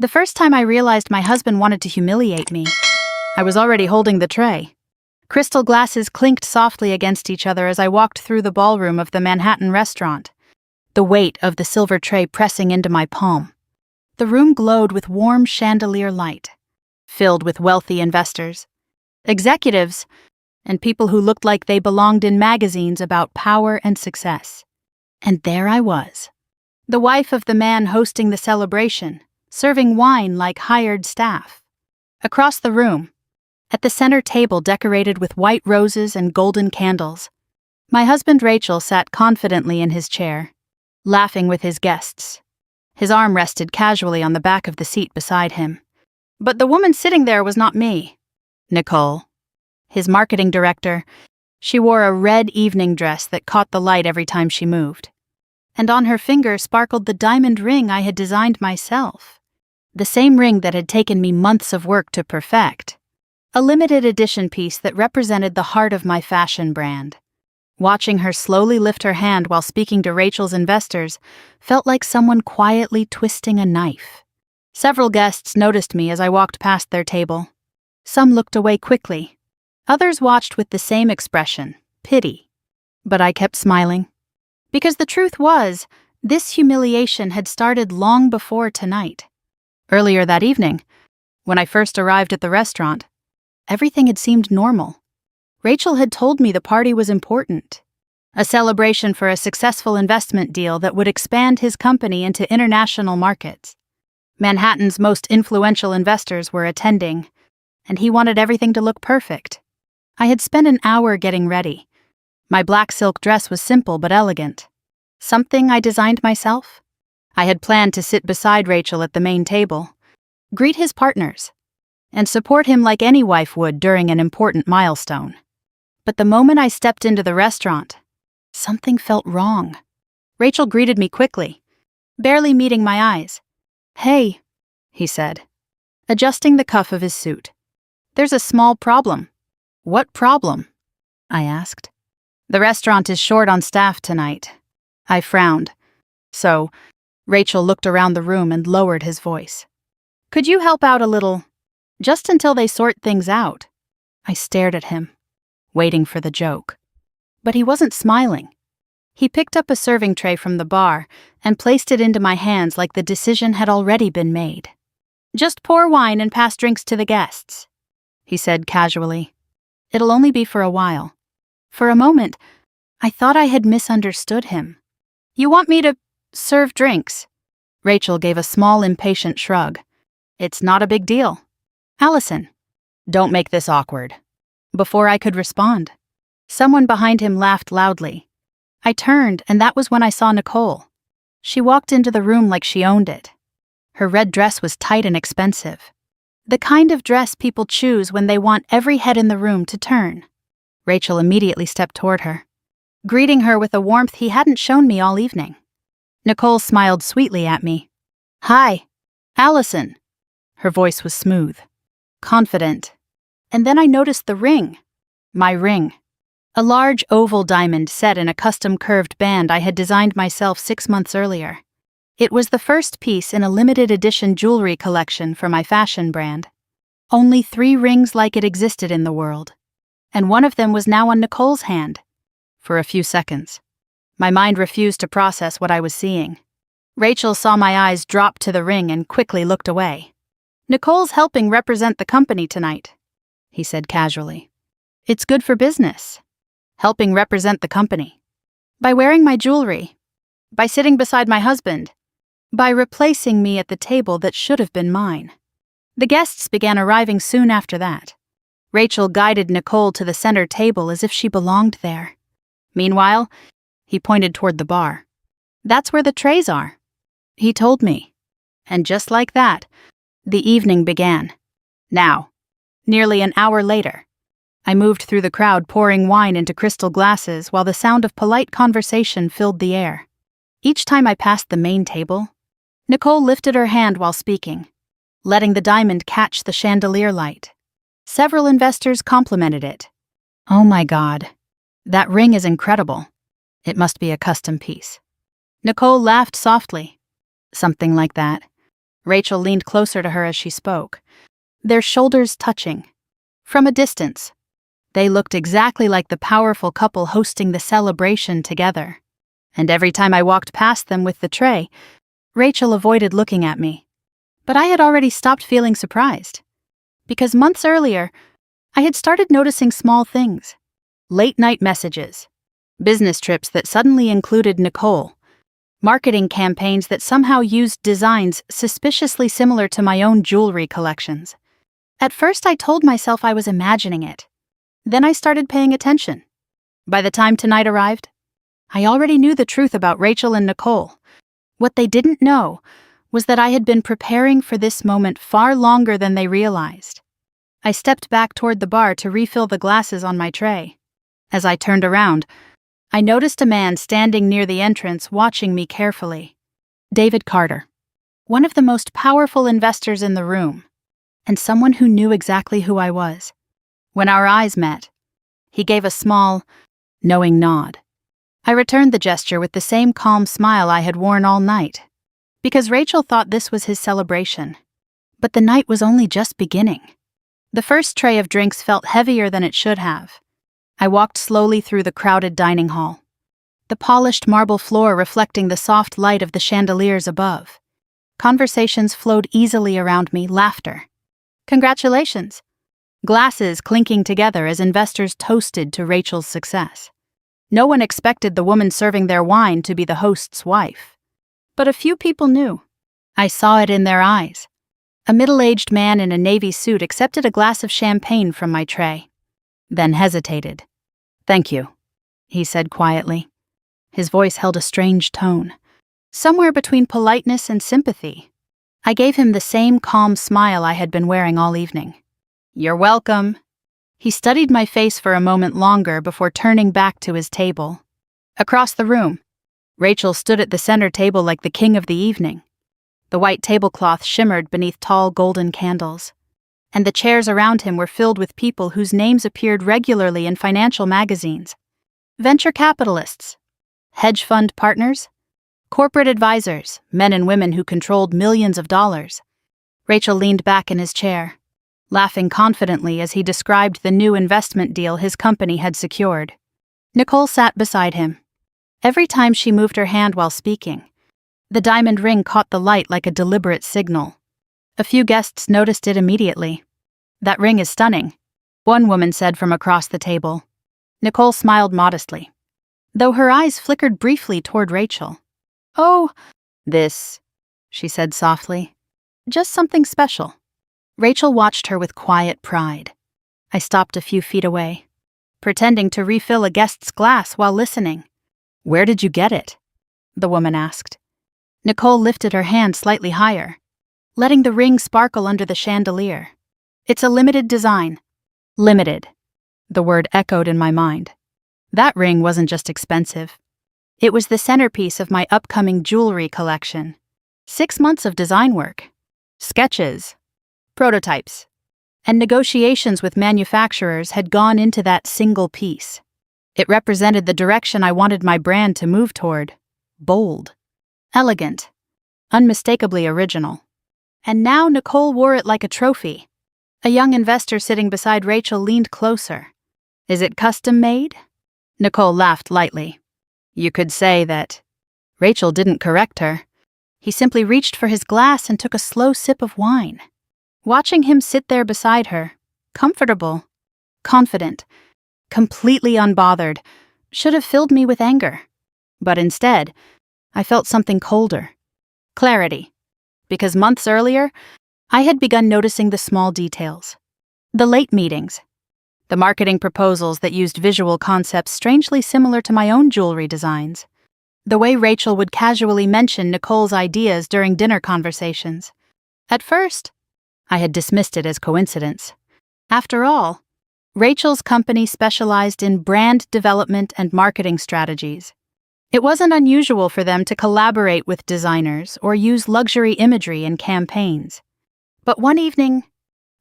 The first time I realized my husband wanted to humiliate me, I was already holding the tray. Crystal glasses clinked softly against each other as I walked through the ballroom of the Manhattan restaurant, the weight of the silver tray pressing into my palm. The room glowed with warm chandelier light, filled with wealthy investors, executives, and people who looked like they belonged in magazines about power and success. And there I was, the wife of the man hosting the celebration, serving wine like hired staff. Across the room, at the center table decorated with white roses and golden candles, my husband Rachel sat confidently in his chair, laughing with his guests. His arm rested casually on the back of the seat beside him. But the woman sitting there was not me. Nicole, his marketing director. She wore a red evening dress that caught the light every time she moved. And on her finger sparkled the diamond ring I had designed myself. The same ring that had taken me months of work to perfect. A limited edition piece that represented the heart of my fashion brand. Watching her slowly lift her hand while speaking to Rachel's investors felt like someone quietly twisting a knife. Several guests noticed me as I walked past their table. Some looked away quickly. Others watched with the same expression, pity. But I kept smiling. Because the truth was, this humiliation had started long before tonight. Earlier that evening, when I first arrived at the restaurant, everything had seemed normal. Rachel had told me the party was important. A celebration for a successful investment deal that would expand his company into international markets. Manhattan's most influential investors were attending, and he wanted everything to look perfect. I had spent an hour getting ready. My black silk dress was simple but elegant. Something I designed myself. I had planned to sit beside Rachel at the main table, greet his partners, and support him like any wife would during an important milestone. But the moment I stepped into the restaurant, something felt wrong. Rachel greeted me quickly, barely meeting my eyes. "Hey," he said, adjusting the cuff of his suit. "There's a small problem." "What problem?" I asked. "The restaurant is short on staff tonight." I frowned. "So," Rachel looked around the room and lowered his voice. "Could you help out a little? Just until they sort things out." I stared at him, waiting for the joke. But he wasn't smiling. He picked up a serving tray from the bar and placed it into my hands like the decision had already been made. "Just pour wine and pass drinks to the guests," he said casually. "It'll only be for a while." For a moment, I thought I had misunderstood him. "You want me to serve drinks?" Rachel gave a small, impatient shrug. "It's not a big deal." "Allison, don't make this awkward." Before I could respond, someone behind him laughed loudly. I turned, and that was when I saw Nicole. She walked into the room like she owned it. Her red dress was tight and expensive. The kind of dress people choose when they want every head in the room to turn. Rachel immediately stepped toward her, greeting her with a warmth he hadn't shown me all evening. Nicole smiled sweetly at me. "Hi, Allison." Her voice was smooth, confident. And then I noticed the ring. My ring. A large oval diamond set in a custom curved band I had designed myself 6 months earlier. It was the first piece in a limited edition jewelry collection for my fashion brand. Only 3 rings like it existed in the world. And one of them was now on Nicole's hand. For a few seconds, my mind refused to process what I was seeing. Rachel saw my eyes drop to the ring and quickly looked away. "Nicole's helping represent the company tonight," he said casually. "It's good for business. Helping represent the company. By wearing my jewelry. By sitting beside my husband. By replacing me at the table that should have been mine." The guests began arriving soon after that. Rachel guided Nicole to the center table as if she belonged there. Meanwhile, he pointed toward the bar. "That's where the trays are," he told me. And just like that, the evening began. Now, nearly an hour later, I moved through the crowd pouring wine into crystal glasses while the sound of polite conversation filled the air. Each time I passed the main table, Nicole lifted her hand while speaking, letting the diamond catch the chandelier light. Several investors complimented it. "Oh my God, that ring is incredible. It must be a custom piece." Nicole laughed softly. "Something like that. Rachel leaned closer to her as she spoke, their shoulders touching. From a distance, they looked exactly like the powerful couple hosting the celebration together. And every time I walked past them with the tray, Rachel avoided looking at me. But I had already stopped feeling surprised. Because months earlier, I had started noticing small things. Late-night messages, business trips that suddenly included Nicole, marketing campaigns that somehow used designs suspiciously similar to my own jewelry collections. At first I told myself I was imagining it. Then I started paying attention. By the time tonight arrived, I already knew the truth about Rachel and Nicole. What they didn't know was that I had been preparing for this moment far longer than they realized. I stepped back toward the bar to refill the glasses on my tray. As I turned around, I noticed a man standing near the entrance watching me carefully. David Carter, one of the most powerful investors in the room, and someone who knew exactly who I was. When our eyes met, he gave a small, knowing nod. I returned the gesture with the same calm smile I had worn all night, because Rachel thought this was his celebration. But the night was only just beginning. The first tray of drinks felt heavier than it should have. I walked slowly through the crowded dining hall, the polished marble floor reflecting the soft light of the chandeliers above. Conversations flowed easily around me, laughter. Congratulations! Glasses clinking together as investors toasted to Rachel's success. No one expected the woman serving their wine to be the host's wife. But a few people knew. I saw it in their eyes. A middle-aged man in a navy suit accepted a glass of champagne from my tray, then hesitated. "Thank you," he said quietly. His voice held a strange tone, somewhere between politeness and sympathy. I gave him the same calm smile I had been wearing all evening. "You're welcome." He studied my face for a moment longer before turning back to his table. Across the room, Rachel stood at the center table like the king of the evening. The white tablecloth shimmered beneath tall golden candles, and the chairs around him were filled with people whose names appeared regularly in financial magazines. Venture capitalists, hedge fund partners, corporate advisors, men and women who controlled millions of dollars. Rachel leaned back in his chair, laughing confidently as he described the new investment deal his company had secured. Nicole sat beside him. Every time she moved her hand while speaking, the diamond ring caught the light like a deliberate signal. A few guests noticed it immediately. "That ring is stunning," one woman said from across the table. Nicole smiled modestly, though her eyes flickered briefly toward Rachel. "Oh, this," she said softly. "Just something special." Rachel watched her with quiet pride. I stopped a few feet away, pretending to refill a guest's glass while listening. "Where did you get it?" the woman asked. Nicole lifted her hand slightly higher, letting the ring sparkle under the chandelier. "It's a limited design." Limited. The word echoed in my mind. That ring wasn't just expensive. It was the centerpiece of my upcoming jewelry collection. 6 months of design work, sketches, prototypes, and negotiations with manufacturers had gone into that single piece. It represented the direction I wanted my brand to move toward. Bold, elegant, unmistakably original. And now Nicole wore it like a trophy. A young investor sitting beside Rachel leaned closer. "Is it custom-made?" Nicole laughed lightly. "You could say that." Rachel didn't correct her. He simply reached for his glass and took a slow sip of wine. Watching him sit there beside her, comfortable, confident, completely unbothered, should have filled me with anger. But instead, I felt something colder. Clarity. Because months earlier, I had begun noticing the small details. The late meetings. The marketing proposals that used visual concepts strangely similar to my own jewelry designs. The way Rachel would casually mention Nicole's ideas during dinner conversations. At first, I had dismissed it as coincidence. After all, Rachel's company specialized in brand development and marketing strategies. It wasn't unusual for them to collaborate with designers or use luxury imagery in campaigns. But one evening,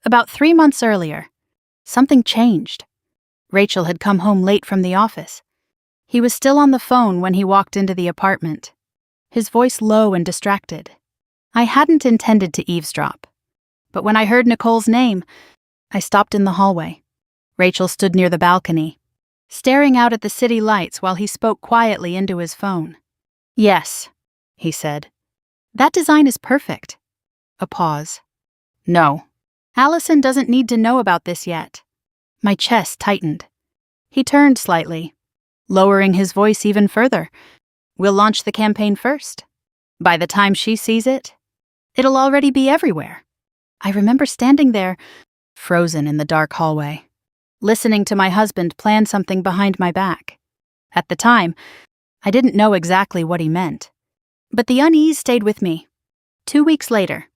about 3 months earlier, something changed. Rachel had come home late from the office. He was still on the phone when he walked into the apartment, his voice low and distracted. I hadn't intended to eavesdrop, but when I heard Nicole's name, I stopped in the hallway. Rachel stood near the balcony, staring out at the city lights while he spoke quietly into his phone. "Yes," he said. "That design is perfect." A pause. "No. Allison doesn't need to know about this yet." My chest tightened. He turned slightly, lowering his voice even further. "We'll launch the campaign first. By the time she sees it, it'll already be everywhere." I remember standing there, frozen in the dark hallway, listening to my husband plan something behind my back. At the time, I didn't know exactly what he meant, but the unease stayed with me. 2 weeks later,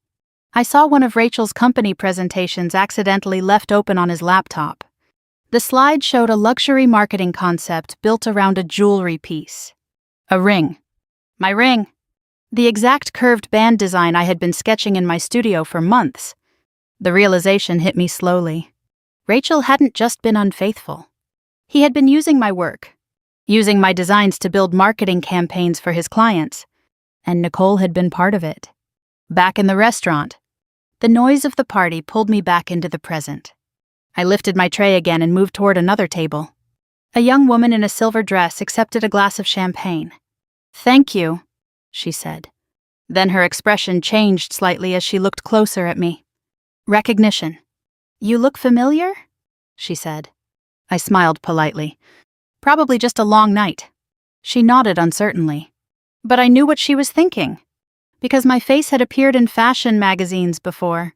I saw one of Rachel's company presentations accidentally left open on his laptop. The slide showed a luxury marketing concept built around a jewelry piece. A ring. My ring. The exact curved band design I had been sketching in my studio for months. The realization hit me slowly. Rachel hadn't just been unfaithful. He had been using my work, using my designs to build marketing campaigns for his clients, and Nicole had been part of it. Back in the restaurant, the noise of the party pulled me back into the present. I lifted my tray again and moved toward another table. A young woman in a silver dress accepted a glass of champagne. "Thank you," she said. Then her expression changed slightly as she looked closer at me. Recognition. "You look familiar?" she said. I smiled politely. "Probably just a long night." She nodded uncertainly. But I knew what she was thinking, because my face had appeared in fashion magazines before.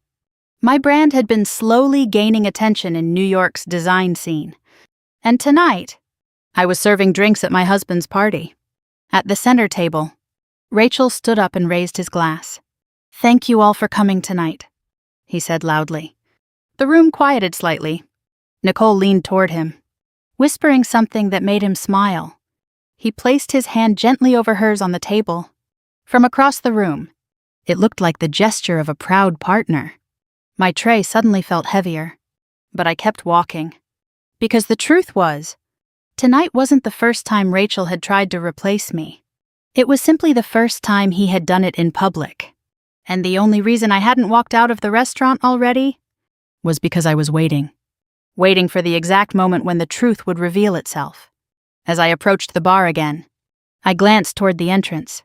My brand had been slowly gaining attention in New York's design scene. And tonight, I was serving drinks at my husband's party. At the center table, Rachel stood up and raised his glass. "Thank you all for coming tonight," he said loudly. The room quieted slightly. Nicole leaned toward him, whispering something that made him smile. He placed his hand gently over hers on the table. From across the room, it looked like the gesture of a proud partner. My tray suddenly felt heavier, but I kept walking. Because the truth was, tonight wasn't the first time Rachel had tried to replace me. It was simply the first time he had done it in public. And the only reason I hadn't walked out of the restaurant already was because I was waiting for the exact moment when the truth would reveal itself. As I approached the bar again, I glanced toward the entrance.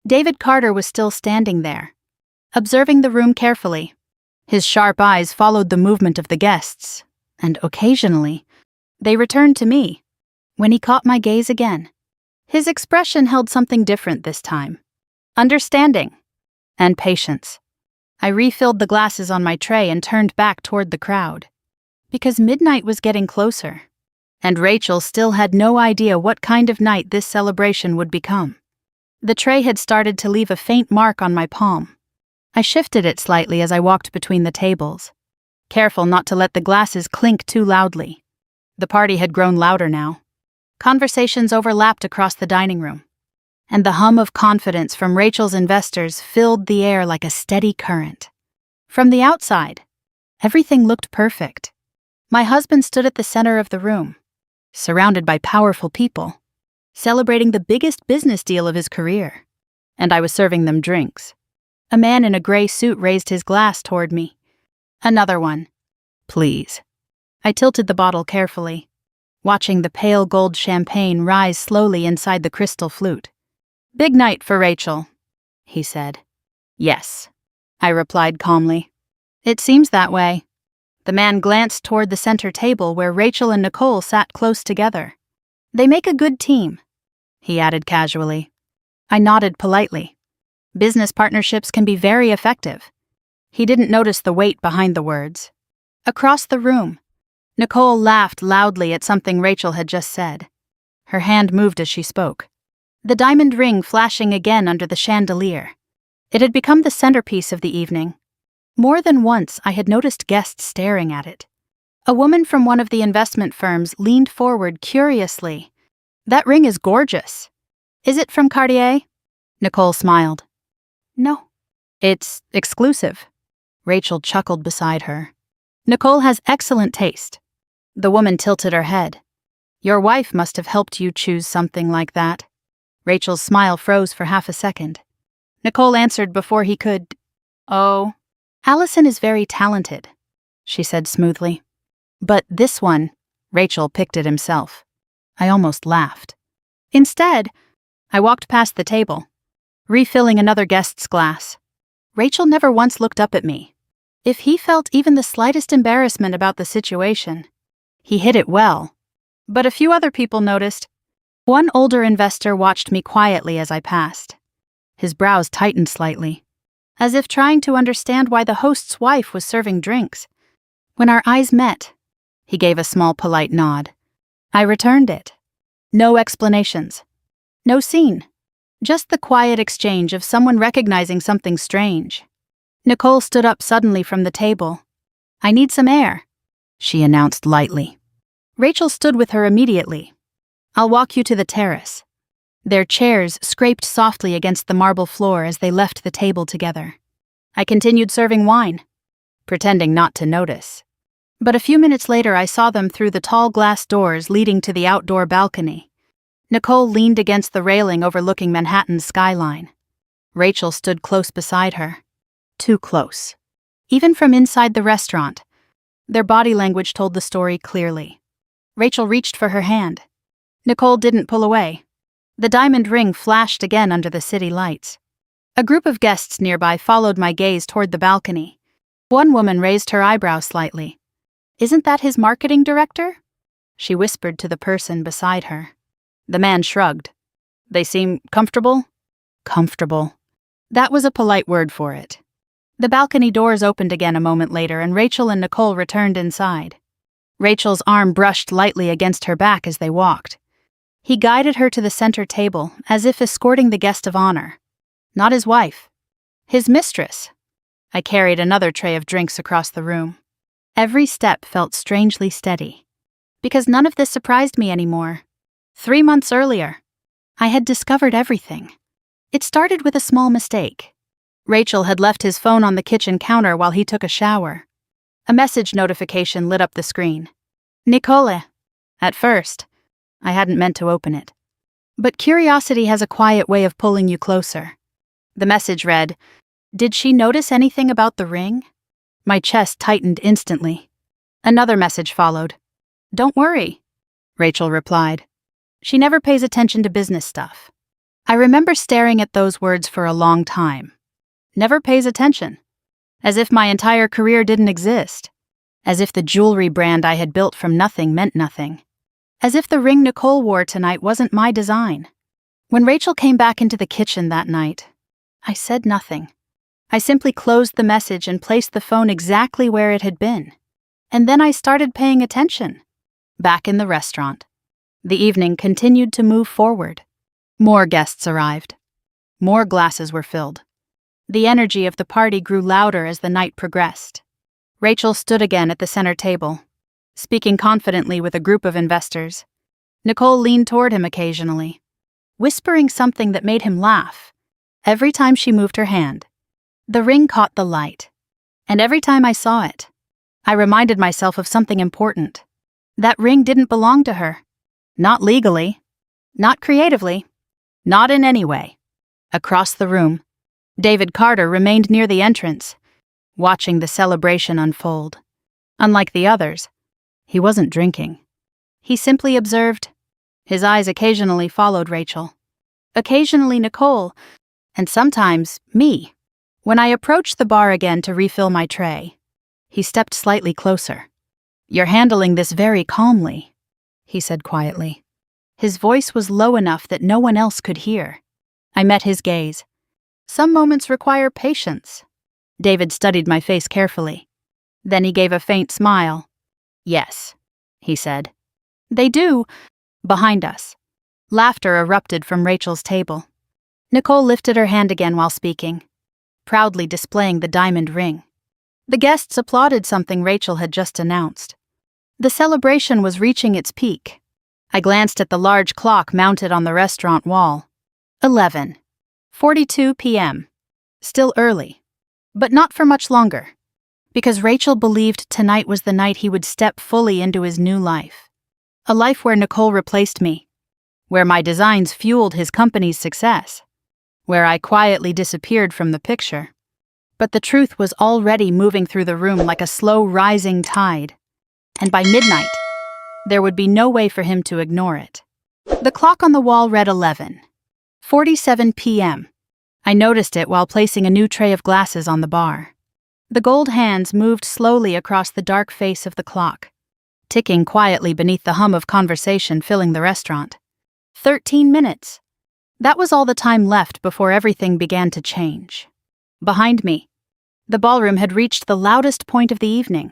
David Carter was still standing there, observing the room carefully. His sharp eyes followed the movement of the guests, and occasionally, they returned to me. When he caught my gaze again, his expression held something different this time. Understanding and patience. I refilled the glasses on my tray and turned back toward the crowd. Because midnight was getting closer, and Rachel still had no idea what kind of night this celebration would become. The tray had started to leave a faint mark on my palm. I shifted it slightly as I walked between the tables, careful not to let the glasses clink too loudly. The party had grown louder now. Conversations overlapped across the dining room, and the hum of confidence from Rachel's investors filled the air like a steady current. From the outside, everything looked perfect. My husband stood at the center of the room, surrounded by powerful people, celebrating the biggest business deal of his career, and I was serving them drinks. A man in a gray suit raised his glass toward me. "Another one, please." I tilted the bottle carefully, watching the pale gold champagne rise slowly inside the crystal flute. "Big night for Rachel," he said. "Yes," I replied calmly. "It seems that way." The man glanced toward the center table where Rachel and Nicole sat close together. "They make a good team," he added casually. I nodded politely. Business partnerships can be very effective. He didn't notice the weight behind the words. Across the room, Nicole laughed loudly at something Rachel had just said. Her hand moved as she spoke, the diamond ring flashing again under the chandelier. It had become the centerpiece of the evening. More than once I had noticed guests staring at it. A woman from one of the investment firms leaned forward curiously. "That ring is gorgeous. Is it from Cartier?" Nicole smiled. "No. It's exclusive." Rachel chuckled beside her. "Nicole has excellent taste." The woman tilted her head. "Your wife must have helped you choose something like that." Rachel's smile froze for half a second. Nicole answered before he could. "Oh, Allison is very talented," she said smoothly. "But this one," Rachel picked at himself. I almost laughed. Instead, I walked past the table, refilling another guest's glass. Rachel never once looked up at me. If he felt even the slightest embarrassment about the situation, he hid it well. But a few other people noticed. One older investor watched me quietly as I passed. His brows tightened slightly, as if trying to understand why the host's wife was serving drinks. When our eyes met, he gave a small polite nod. I returned it. No explanations. No scene. Just the quiet exchange of someone recognizing something strange. Nicole stood up suddenly from the table. "I need some air," she announced lightly. Rachel stood with her immediately. "I'll walk you to the terrace." Their chairs scraped softly against the marble floor as they left the table together. I continued serving wine, pretending not to notice. But a few minutes later I saw them through the tall glass doors leading to the outdoor balcony. Nicole leaned against the railing overlooking Manhattan's skyline. Rachel stood close beside her. Too close. Even from inside the restaurant, their body language told the story clearly. Rachel reached for her hand. Nicole didn't pull away. The diamond ring flashed again under the city lights. A group of guests nearby followed my gaze toward the balcony. One woman raised her eyebrow slightly. "Isn't that his marketing director?" she whispered to the person beside her. The man shrugged. "They seem comfortable?" Comfortable. That was a polite word for it. The balcony doors opened again a moment later and Rachel and Nicole returned inside. Rachel's arm brushed lightly against her back as they walked. He guided her to the center table, as if escorting the guest of honor. Not his wife. His mistress. I carried another tray of drinks across the room. Every step felt strangely steady. Because none of this surprised me anymore. 3 months earlier, I had discovered everything. It started with a small mistake. Rachel had left his phone on the kitchen counter while he took a shower. A message notification lit up the screen. "Nicole." At first, I hadn't meant to open it. But curiosity has a quiet way of pulling you closer. The message read, "Did she notice anything about the ring?" My chest tightened instantly. Another message followed. "Don't worry," Rachel replied. "She never pays attention to business stuff." I remember staring at those words for a long time. Never pays attention. As if my entire career didn't exist. As if the jewelry brand I had built from nothing meant nothing. As if the ring Nicole wore tonight wasn't my design. When Rachel came back into the kitchen that night, I said nothing. I simply closed the message and placed the phone exactly where it had been. And then I started paying attention. Back in the restaurant. The evening continued to move forward. More guests arrived. More glasses were filled. The energy of the party grew louder as the night progressed. Rachel stood again at the center table, speaking confidently with a group of investors. Nicole leaned toward him occasionally, whispering something that made him laugh. Every time she moved her hand, the ring caught the light. And every time I saw it, I reminded myself of something important. That ring didn't belong to her. Not legally. Not creatively. Not in any way. Across the room, David Carter remained near the entrance, watching the celebration unfold. Unlike the others, he wasn't drinking. He simply observed. His eyes occasionally followed Rachel. Occasionally Nicole, and sometimes me. When I approached the bar again to refill my tray, he stepped slightly closer. "You're handling this very calmly," he said quietly. His voice was low enough that no one else could hear. I met his gaze. "Some moments require patience." David studied my face carefully. Then he gave a faint smile. "Yes," he said. "They do." Behind us, laughter erupted from Rachel's table. Nicole lifted her hand again while speaking, proudly displaying the diamond ring. The guests applauded something Rachel had just announced. The celebration was reaching its peak. I glanced at the large clock mounted on the restaurant wall. 11:42 p.m. Still early. But not for much longer. Because Rachel believed tonight was the night he would step fully into his new life. A life where Nicole replaced me. Where my designs fueled his company's success. where I quietly disappeared from the picture. But the truth was already moving through the room like a slow rising tide, and by midnight, there would be no way for him to ignore it. The clock on the wall read 11:47 p.m. I noticed it while placing a new tray of glasses on the bar. The gold hands moved slowly across the dark face of the clock, ticking quietly beneath the hum of conversation filling the restaurant. 13 minutes. That was all the time left before everything began to change. Behind me, the ballroom had reached the loudest point of the evening.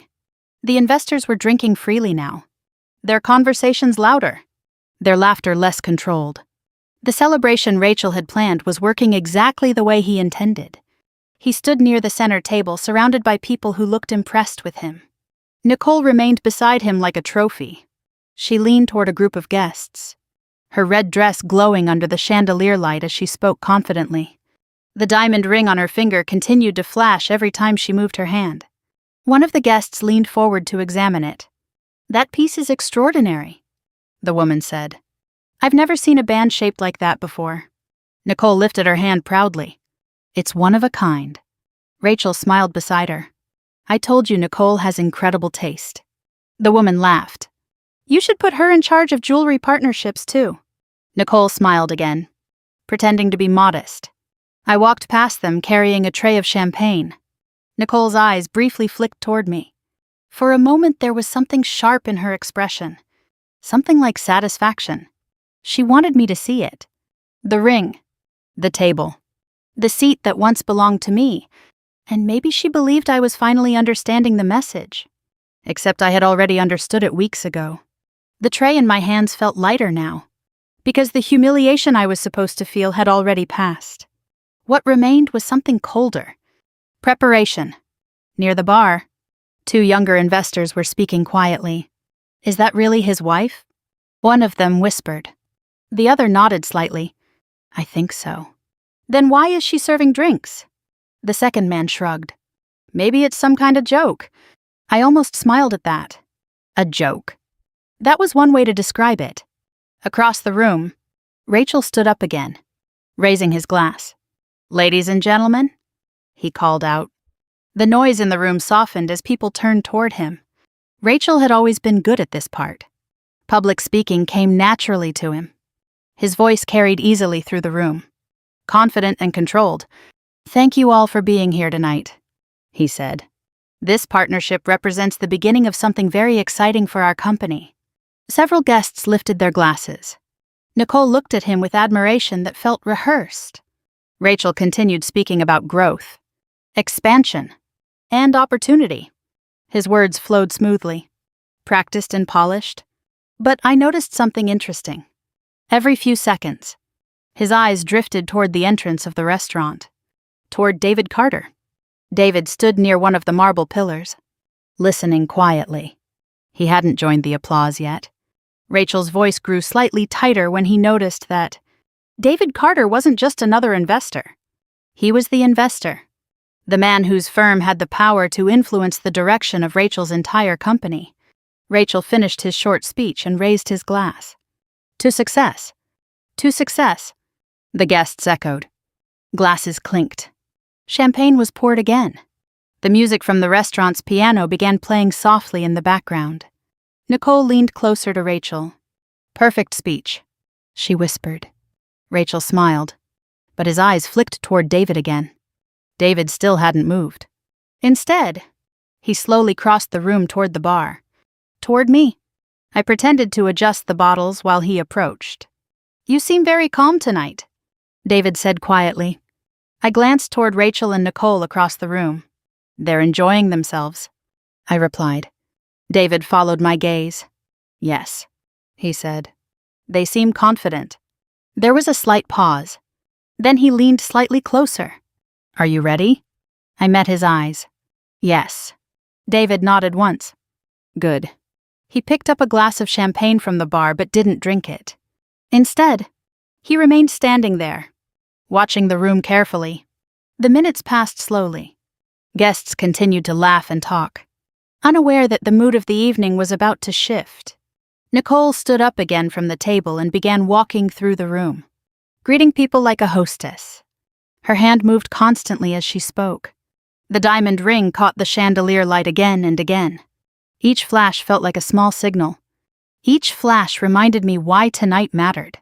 The investors were drinking freely now, their conversations louder, their laughter less controlled. The celebration Rachel had planned was working exactly the way he intended. He stood near the center table, surrounded by people who looked impressed with him. Nicole remained beside him like a trophy. She leaned toward a group of guests, her red dress glowing under the chandelier light as she spoke confidently. The diamond ring on her finger continued to flash every time she moved her hand. One of the guests leaned forward to examine it. "That piece is extraordinary," the woman said. "I've never seen a band shaped like that before." Nicole lifted her hand proudly. "It's one of a kind." Rachel smiled beside her. "I told you Nicole has incredible taste." The woman laughed. "You should put her in charge of jewelry partnerships too." Nicole smiled again, pretending to be modest. I walked past them carrying a tray of champagne. Nicole's eyes briefly flicked toward me. For a moment there was something sharp in her expression, something like satisfaction. She wanted me to see it. The ring, the table, the seat that once belonged to me, and maybe she believed I was finally understanding the message. Except I had already understood it weeks ago. The tray in my hands felt lighter now, because the humiliation I was supposed to feel had already passed. What remained was something colder. Preparation. Near the bar, two younger investors were speaking quietly. "Is that really his wife?" One of them whispered. The other nodded slightly. "I think so." "Then why is she serving drinks?" The second man shrugged. "Maybe it's some kind of joke." I almost smiled at that. A joke. That was one way to describe it. Across the room, Rachel stood up again, raising his glass. "Ladies and gentlemen," he called out. The noise in the room softened as people turned toward him. Rachel had always been good at this part. Public speaking came naturally to him. His voice carried easily through the room, confident and controlled. "Thank you all for being here tonight," he said. "This partnership represents the beginning of something very exciting for our company." Several guests lifted their glasses. Nicole looked at him with admiration that felt rehearsed. Rachel continued speaking about growth, expansion, and opportunity. His words flowed smoothly, practiced and polished. But I noticed something interesting. Every few seconds, his eyes drifted toward the entrance of the restaurant, toward David Carter. David stood near one of the marble pillars, listening quietly. He hadn't joined the applause yet. Rachel's voice grew slightly tighter when he noticed that David Carter wasn't just another investor. He was the investor, the man whose firm had the power to influence the direction of Rachel's entire company. Rachel finished his short speech and raised his glass. "To success. To success," the guests echoed. Glasses clinked. Champagne was poured again. The music from the restaurant's piano began playing softly in the background. Nicole leaned closer to Rachel. "Perfect speech," she whispered. Rachel smiled, but his eyes flicked toward David again. David still hadn't moved. Instead, he slowly crossed the room toward the bar, toward me. I pretended to adjust the bottles while he approached. "You seem very calm tonight," David said quietly. I glanced toward Rachel and Nicole across the room. "They're enjoying themselves," I replied. David followed my gaze. "Yes," he said. "They seem confident." There was a slight pause. Then he leaned slightly closer. "Are you ready?" I met his eyes. "Yes." David nodded once. "Good." He picked up a glass of champagne from the bar but didn't drink it. Instead, he remained standing there, watching the room carefully. The minutes passed slowly. Guests continued to laugh and talk, unaware that the mood of the evening was about to shift. Nicole stood up again from the table and began walking through the room, greeting people like a hostess. Her hand moved constantly as she spoke. The diamond ring caught the chandelier light again and again. Each flash felt like a small signal. Each flash reminded me why tonight mattered.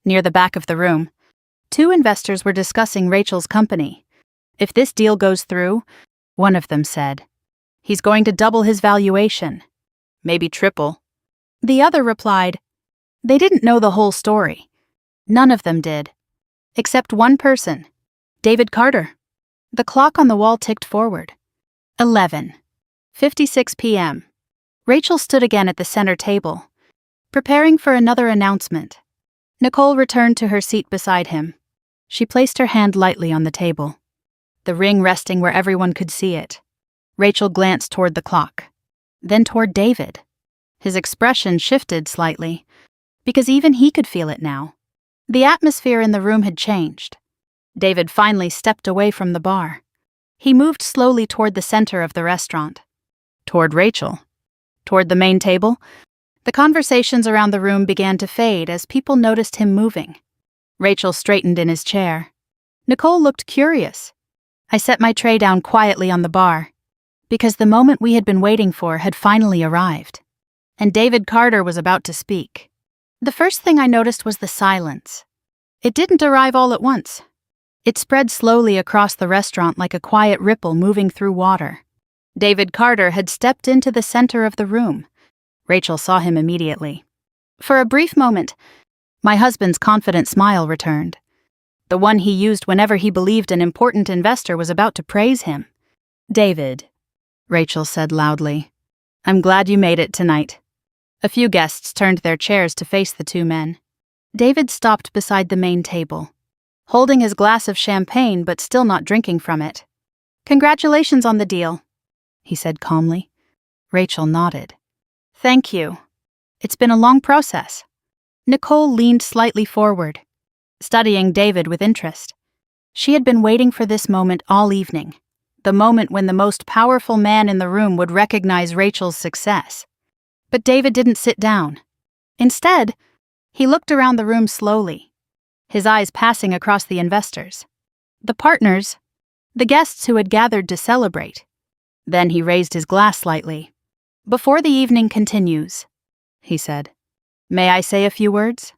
Near the back of the room, two investors were discussing Rachel's company. If this deal goes through, one of them said, he's going to double his valuation. Maybe triple. The other replied, they didn't know the whole story. None of them did. Except one person, David Carter. The clock on the wall ticked forward. 11:56 p.m. Rachel stood again at the center table, preparing for another announcement. Nicole returned to her seat beside him. She placed her hand lightly on the table, the ring resting where everyone could see it. Rachel glanced toward the clock, then toward David. His expression shifted slightly, because even he could feel it now. The atmosphere in the room had changed. David finally stepped away from the bar. He moved slowly toward the center of the restaurant. Toward Rachel. Toward the main table. The conversations around the room began to fade as people noticed him moving. Rachel straightened in his chair. Nicole looked curious. I set my tray down quietly on the bar, because the moment we had been waiting for had finally arrived. And David Carter was about to speak. The first thing I noticed was the silence. It didn't arrive all at once. It spread slowly across the restaurant like a quiet ripple moving through water. David Carter had stepped into the center of the room. Rachel saw him immediately. For a brief moment, my husband's confident smile returned. The one he used whenever he believed an important investor was about to praise him. David, Rachel said loudly, I'm glad you made it tonight. A few guests turned their chairs to face the two men. David stopped beside the main table, holding his glass of champagne but still not drinking from it. Congratulations on the deal, he said calmly. Rachel nodded. Thank you. It's been a long process. Nicole leaned slightly forward, studying David with interest. She had been waiting for this moment all evening, the moment when the most powerful man in the room would recognize Rachel's success. But David didn't sit down. Instead, he looked around the room slowly, his eyes passing across the investors, the partners, the guests who had gathered to celebrate. Then he raised his glass slightly. Before the evening continues, he said, may I say a few words?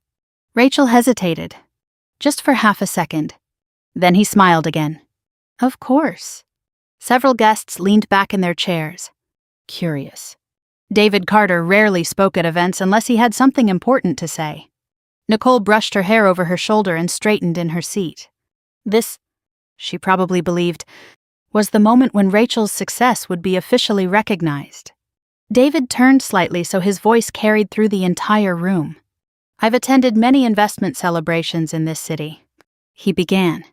Rachel hesitated, just for half a second. Then he smiled again. Of course. Several guests leaned back in their chairs, curious. David Carter rarely spoke at events unless he had something important to say. Nicole brushed her hair over her shoulder and straightened in her seat. This, she probably believed, was the moment when Rachel's success would be officially recognized. David turned slightly so his voice carried through the entire room. I've attended many investment celebrations in this city, he began.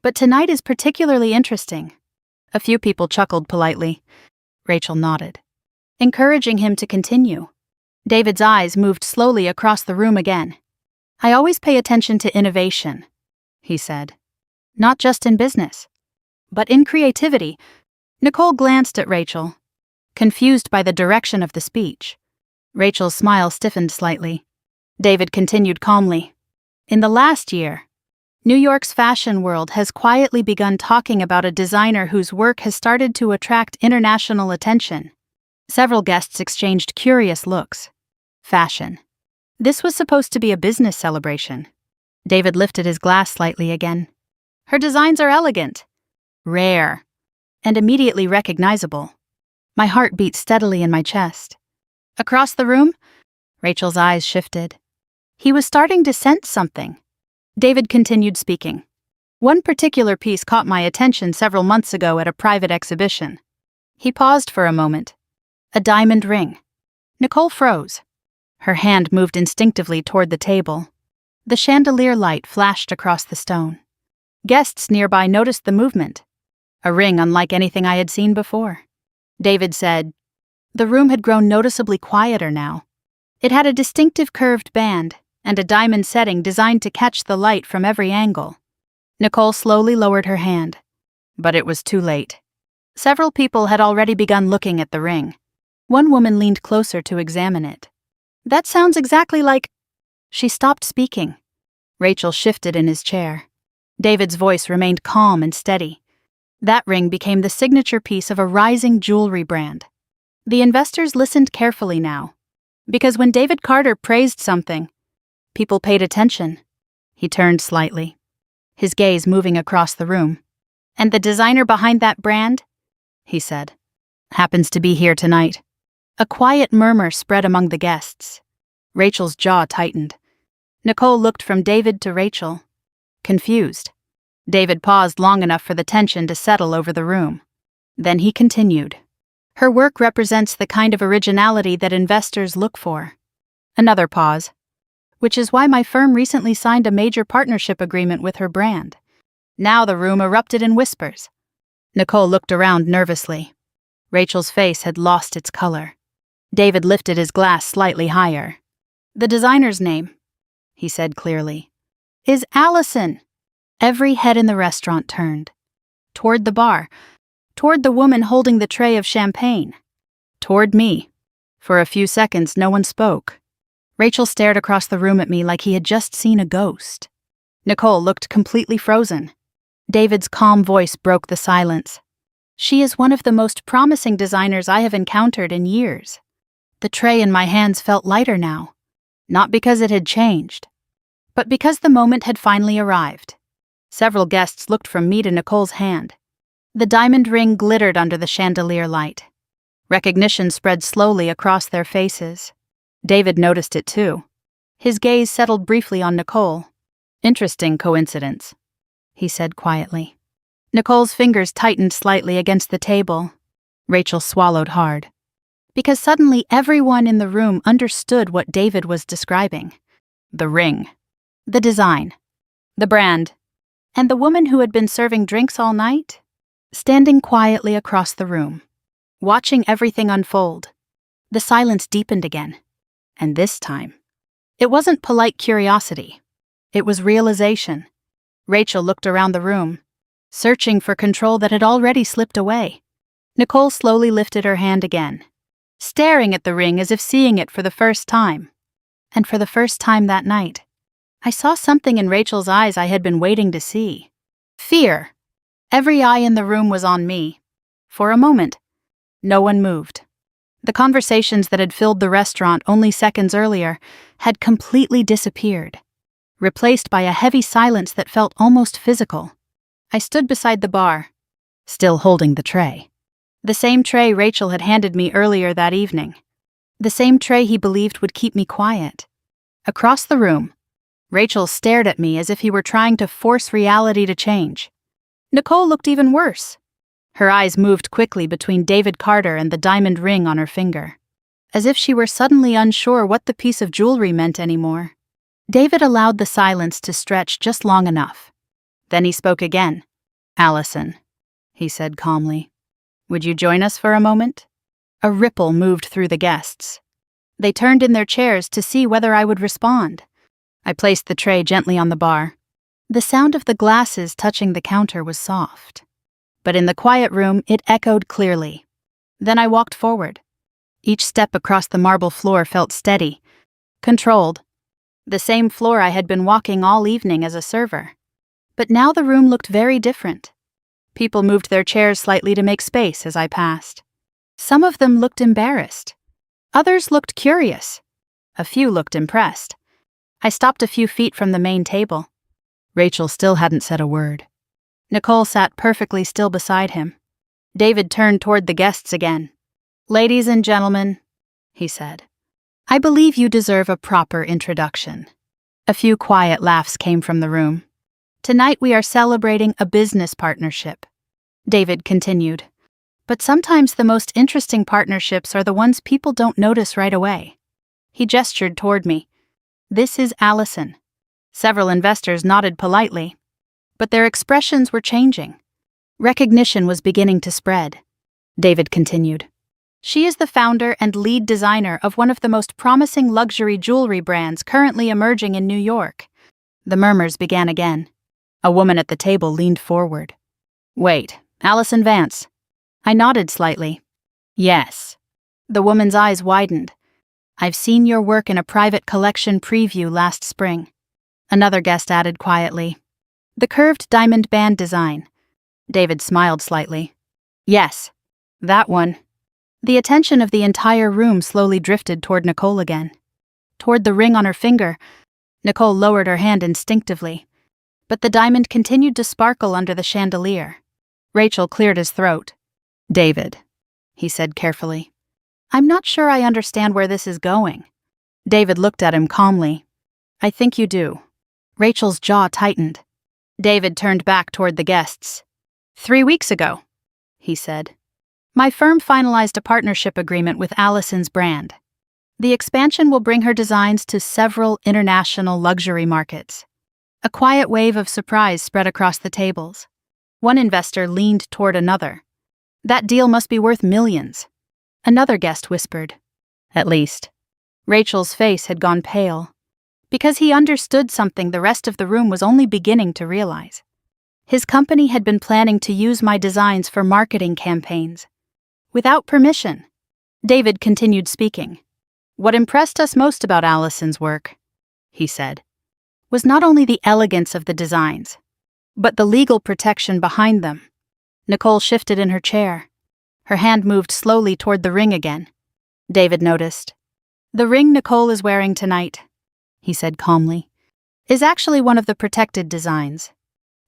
But tonight is particularly interesting. A few people chuckled politely. Rachel nodded, encouraging him to continue. David's eyes moved slowly across the room again. I always pay attention to innovation, he said. Not just in business, but in creativity. Nicole glanced at Rachel, confused by the direction of the speech. Rachel's smile stiffened slightly. David continued calmly. In the last year, New York's fashion world has quietly begun talking about a designer whose work has started to attract international attention. Several guests exchanged curious looks. Fashion. This was supposed to be a business celebration. David lifted his glass slightly again. Her designs are elegant, rare, and immediately recognizable. My heart beat steadily in my chest. Across the room, Rachel's eyes shifted. He was starting to sense something. David continued speaking. One particular piece caught my attention several months ago at a private exhibition. He paused for a moment. A diamond ring. Nicole froze. Her hand moved instinctively toward the table. The chandelier light flashed across the stone. Guests nearby noticed the movement. A ring unlike anything I had seen before. David said, the room had grown noticeably quieter now. It had a distinctive curved band and a diamond setting designed to catch the light from every angle. Nicole slowly lowered her hand, but it was too late. Several people had already begun looking at the ring. One woman leaned closer to examine it. That sounds exactly like... She stopped speaking. Rachel shifted in his chair. David's voice remained calm and steady. That ring became the signature piece of a rising jewelry brand. The investors listened carefully now, because when David Carter praised something, people paid attention. He turned slightly, his gaze moving across the room. "And the designer behind that brand," he said, "happens to be here tonight." A quiet murmur spread among the guests. Rachel's jaw tightened. Nicole looked from David to Rachel, confused. David paused long enough for the tension to settle over the room. Then he continued. "Her work represents the kind of originality that investors look for." Another pause. "Which is why my firm recently signed a major partnership agreement with her brand." Now the room erupted in whispers. Nicole looked around nervously. Rachel's face had lost its color. David lifted his glass slightly higher. "The designer's name," he said clearly, "is Allison." Every head in the restaurant turned. Toward the bar, toward the woman holding the tray of champagne, toward me. For a few seconds, no one spoke. Rachel stared across the room at me like he had just seen a ghost. Nicole looked completely frozen. David's calm voice broke the silence. "She is one of the most promising designers I have encountered in years." The tray in my hands felt lighter now, not because it had changed, but because the moment had finally arrived. Several guests looked from me to Nicole's hand. The diamond ring glittered under the chandelier light. Recognition spread slowly across their faces. David noticed it too. His gaze settled briefly on Nicole. "Interesting coincidence," he said quietly. Nicole's fingers tightened slightly against the table. Rachel swallowed hard. Because suddenly everyone in the room understood what David was describing. The ring, the design, the brand, and the woman who had been serving drinks all night, standing quietly across the room, watching everything unfold. The silence deepened again. And this time, it wasn't polite curiosity. It was realization. Rachel looked around the room, searching for control that had already slipped away. Nicole slowly lifted her hand again, staring at the ring as if seeing it for the first time. And for the first time that night, I saw something in Rachel's eyes I had been waiting to see. Fear. Every eye in the room was on me. For a moment, no one moved. The conversations that had filled the restaurant only seconds earlier had completely disappeared, replaced by a heavy silence that felt almost physical. I stood beside the bar, still holding the tray. The same tray Rachel had handed me earlier that evening. The same tray he believed would keep me quiet. Across the room, Rachel stared at me as if he were trying to force reality to change. Nicole looked even worse. Her eyes moved quickly between David Carter and the diamond ring on her finger, as if she were suddenly unsure what the piece of jewelry meant anymore. David allowed the silence to stretch just long enough. Then he spoke again. "Allison," he said calmly, "would you join us for a moment?" A ripple moved through the guests. They turned in their chairs to see whether I would respond. I placed the tray gently on the bar. The sound of the glasses touching the counter was soft, but in the quiet room it echoed clearly. Then I walked forward. Each step across the marble floor felt steady, controlled. The same floor I had been walking all evening as a server. But now the room looked very different. People moved their chairs slightly to make space as I passed. Some of them looked embarrassed. Others looked curious. A few looked impressed. I stopped a few feet from the main table. Rachel still hadn't said a word. Nicole sat perfectly still beside him. David turned toward the guests again. "Ladies and gentlemen," he said, "I believe you deserve a proper introduction." A few quiet laughs came from the room. "Tonight we are celebrating a business partnership," David continued. "But sometimes the most interesting partnerships are the ones people don't notice right away." He gestured toward me. "This is Allison." Several investors nodded politely, but their expressions were changing. Recognition was beginning to spread. David continued. "She is the founder and lead designer of one of the most promising luxury jewelry brands currently emerging in New York." The murmurs began again. A woman at the table leaned forward. "Wait, Allison Vance." I nodded slightly. "Yes." The woman's eyes widened. "I've seen your work in a private collection preview last spring." Another guest added quietly. The curved diamond band design. David smiled slightly. Yes, that one. The attention of the entire room slowly drifted toward Nicole again. Toward the ring on her finger. Nicole lowered her hand instinctively, but the diamond continued to sparkle under the chandelier. Rachel cleared his throat. David, he said carefully. I'm not sure I understand where this is going. David looked at him calmly. I think you do. Rachel's jaw tightened. David turned back toward the guests. 3 weeks ago, he said. My firm finalized a partnership agreement with Allison's brand. The expansion will bring her designs to several international luxury markets. A quiet wave of surprise spread across the tables. One investor leaned toward another. That deal must be worth millions. Another guest whispered. At least. Rachel's face had gone pale, because he understood something the rest of the room was only beginning to realize. His company had been planning to use my designs for marketing campaigns. Without permission. David continued speaking. What impressed us most about Allison's work, he said, was not only the elegance of the designs, but the legal protection behind them. Nicole shifted in her chair. Her hand moved slowly toward the ring again. David noticed. The ring Nicole is wearing tonight, he said calmly, is actually one of the protected designs.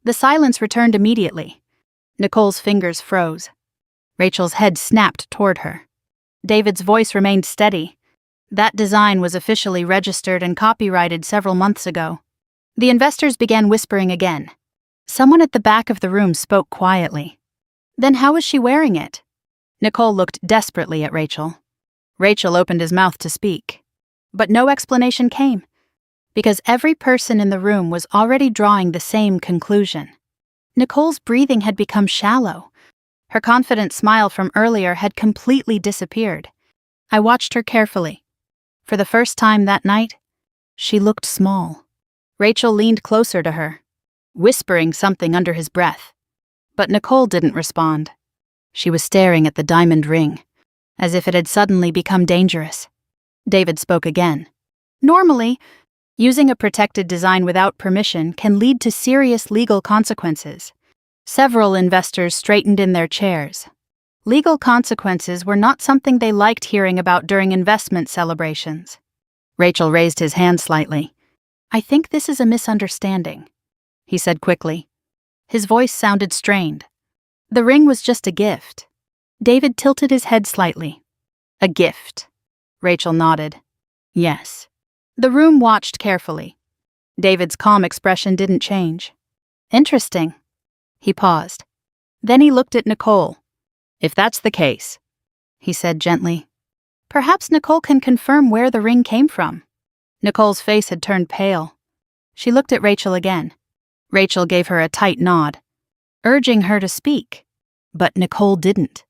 The silence returned immediately. Nicole's fingers froze. Rachel's head snapped toward her. David's voice remained steady. That design was officially registered and copyrighted several months ago. The investors began whispering again. Someone at the back of the room spoke quietly. Then how was she wearing it? Nicole looked desperately at Rachel. Rachel opened his mouth to speak. But no explanation came, because every person in the room was already drawing the same conclusion. Nicole's breathing had become shallow. Her confident smile from earlier had completely disappeared. I watched her carefully. For the first time that night, she looked small. Rachel leaned closer to her, whispering something under his breath. But Nicole didn't respond. She was staring at the diamond ring, as if it had suddenly become dangerous. David spoke again. Normally, using a protected design without permission can lead to serious legal consequences. Several investors straightened in their chairs. Legal consequences were not something they liked hearing about during investment celebrations. Rachel raised his hand slightly. I think this is a misunderstanding, he said quickly. His voice sounded strained. The ring was just a gift. David tilted his head slightly. A gift. Rachel nodded. Yes. The room watched carefully. David's calm expression didn't change. Interesting. He paused. Then he looked at Nicole. If that's the case, he said gently, perhaps Nicole can confirm where the ring came from. Nicole's face had turned pale. She looked at Rachel again. Rachel gave her a tight nod, urging her to speak. But Nicole didn't,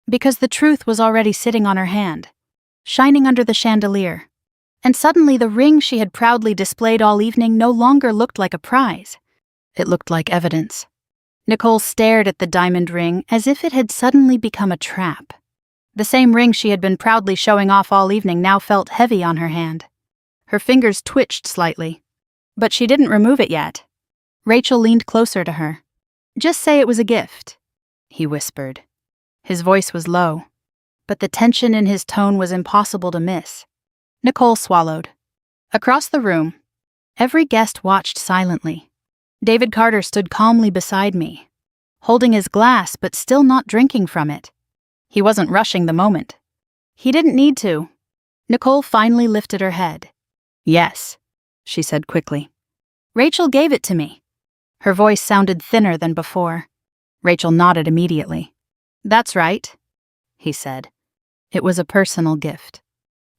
because the truth was already sitting on her hand, shining under the chandelier. And suddenly the ring she had proudly displayed all evening no longer looked like a prize. It looked like evidence. Nicole stared at the diamond ring as if it had suddenly become a trap. The same ring she had been proudly showing off all evening now felt heavy on her hand. Her fingers twitched slightly, but she didn't remove it yet. Rachel leaned closer to her. Just say it was a gift, he whispered. His voice was low, but the tension in his tone was impossible to miss. Nicole swallowed. Across the room, every guest watched silently. David Carter stood calmly beside me, holding his glass but still not drinking from it. He wasn't rushing the moment. He didn't need to. Nicole finally lifted her head. Yes, she said quickly. Rachel gave it to me. Her voice sounded thinner than before. Rachel nodded immediately. That's right, he said. It was a personal gift.